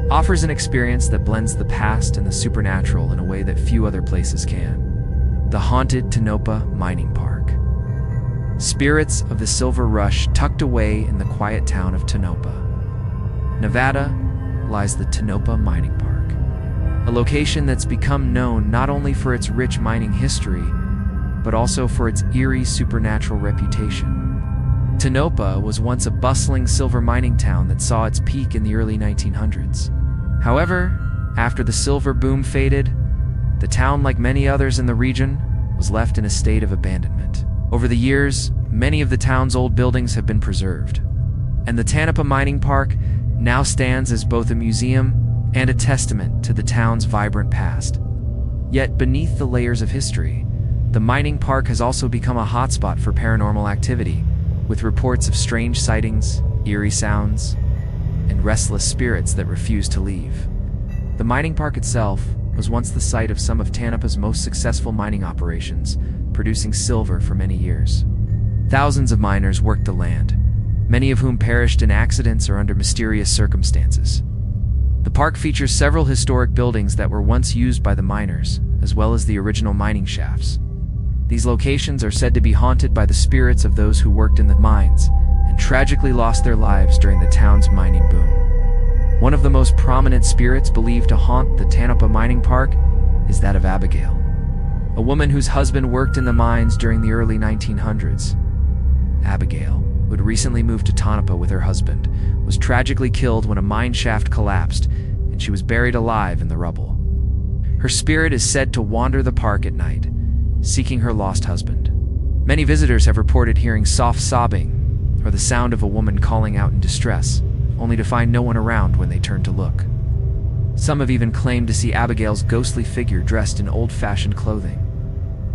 offers an experience that blends the past and the supernatural in a way that few other places can. The haunted Tonopah Mining Park. Spirits of the Silver Rush tucked away in the quiet town of Tonopah, Nevada, lies the Tonopah Mining Park, a location that's become known not only for its rich mining history, but also for its eerie supernatural reputation. Tonopah was once a bustling silver mining town that saw its peak in the early 1900s. However, after the silver boom faded, the town, like many others in the region, was left in a state of abandonment. Over the years, many of the town's old buildings have been preserved, and the Tonopah Mining Park now stands as both a museum and a testament to the town's vibrant past. Yet beneath the layers of history, the mining park has also become a hotspot for paranormal activity, with reports of strange sightings, eerie sounds, and restless spirits that refuse to leave. The mining park itself was once the site of some of Tonopah's most successful mining operations, producing silver for many years. Thousands of miners worked the land, many of whom perished in accidents or under mysterious circumstances. The park features several historic buildings that were once used by the miners, as well as the original mining shafts. These locations are said to be haunted by the spirits of those who worked in the mines and tragically lost their lives during the town's mining boom. One of the most prominent spirits believed to haunt the Tonopah Mining Park is that of Abigail, a woman whose husband worked in the mines during the early 1900s. Abigail, who had recently moved to Tonopah with her husband, was tragically killed when a mine shaft collapsed, and she was buried alive in the rubble. Her spirit is said to wander the park at night, seeking her lost husband. Many visitors have reported hearing soft sobbing or the sound of a woman calling out in distress, only to find no one around when they turn to look. Some have even claimed to see Abigail's ghostly figure dressed in old-fashioned clothing,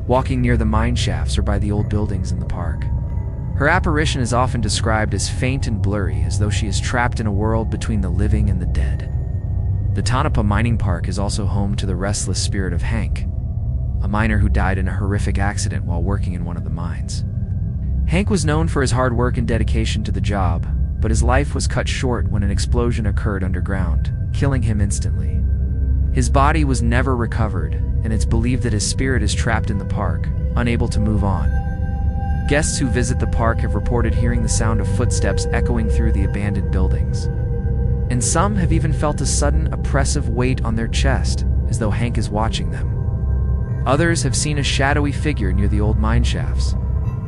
walking near the mine shafts or by the old buildings in the park. Her apparition is often described as faint and blurry, as though she is trapped in a world between the living and the dead. The Tonopah Mining Park is also home to the restless spirit of Hank, a miner who died in a horrific accident while working in one of the mines. Hank was known for his hard work and dedication to the job, but his life was cut short when an explosion occurred underground, killing him instantly. His body was never recovered, and it's believed that his spirit is trapped in the park, unable to move on. Guests who visit the park have reported hearing the sound of footsteps echoing through the abandoned buildings. And some have even felt a sudden, oppressive weight on their chest, as though Hank is watching them. Others have seen a shadowy figure near the old mine shafts,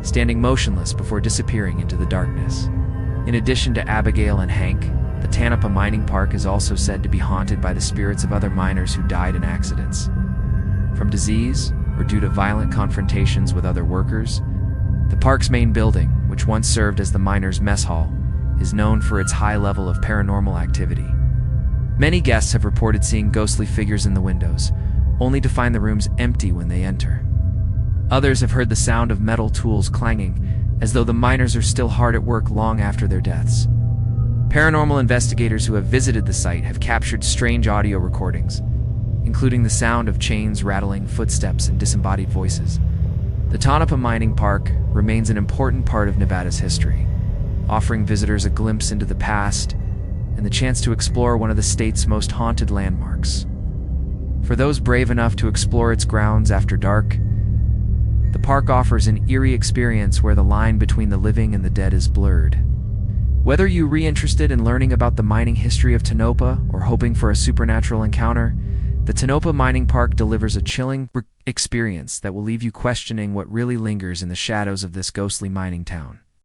standing motionless before disappearing into the darkness. In addition to Abigail and Hank, The Tonopah Mining Park is also said to be haunted by the spirits of other miners who died in accidents. From disease or due to violent confrontations with other workers, the park's main building, which once served as the miners' mess hall, is known for its high level of paranormal activity. Many guests have reported seeing ghostly figures in the windows, only to find the rooms empty when they enter. Others have heard the sound of metal tools clanging, as though the miners are still hard at work long after their deaths. Paranormal investigators who have visited the site have captured strange audio recordings, including the sound of chains rattling, footsteps, and disembodied voices. The Tonopah Mining Park remains an important part of Nevada's history, offering visitors a glimpse into the past and the chance to explore one of the state's most haunted landmarks. For those brave enough to explore its grounds after dark, the park offers an eerie experience where the line between the living and the dead is blurred. Whether you're interested in learning about the mining history of Tonopah or hoping for a supernatural encounter, the Tonopah Mining Park delivers a chilling experience that will leave you questioning what really lingers in the shadows of this ghostly mining town.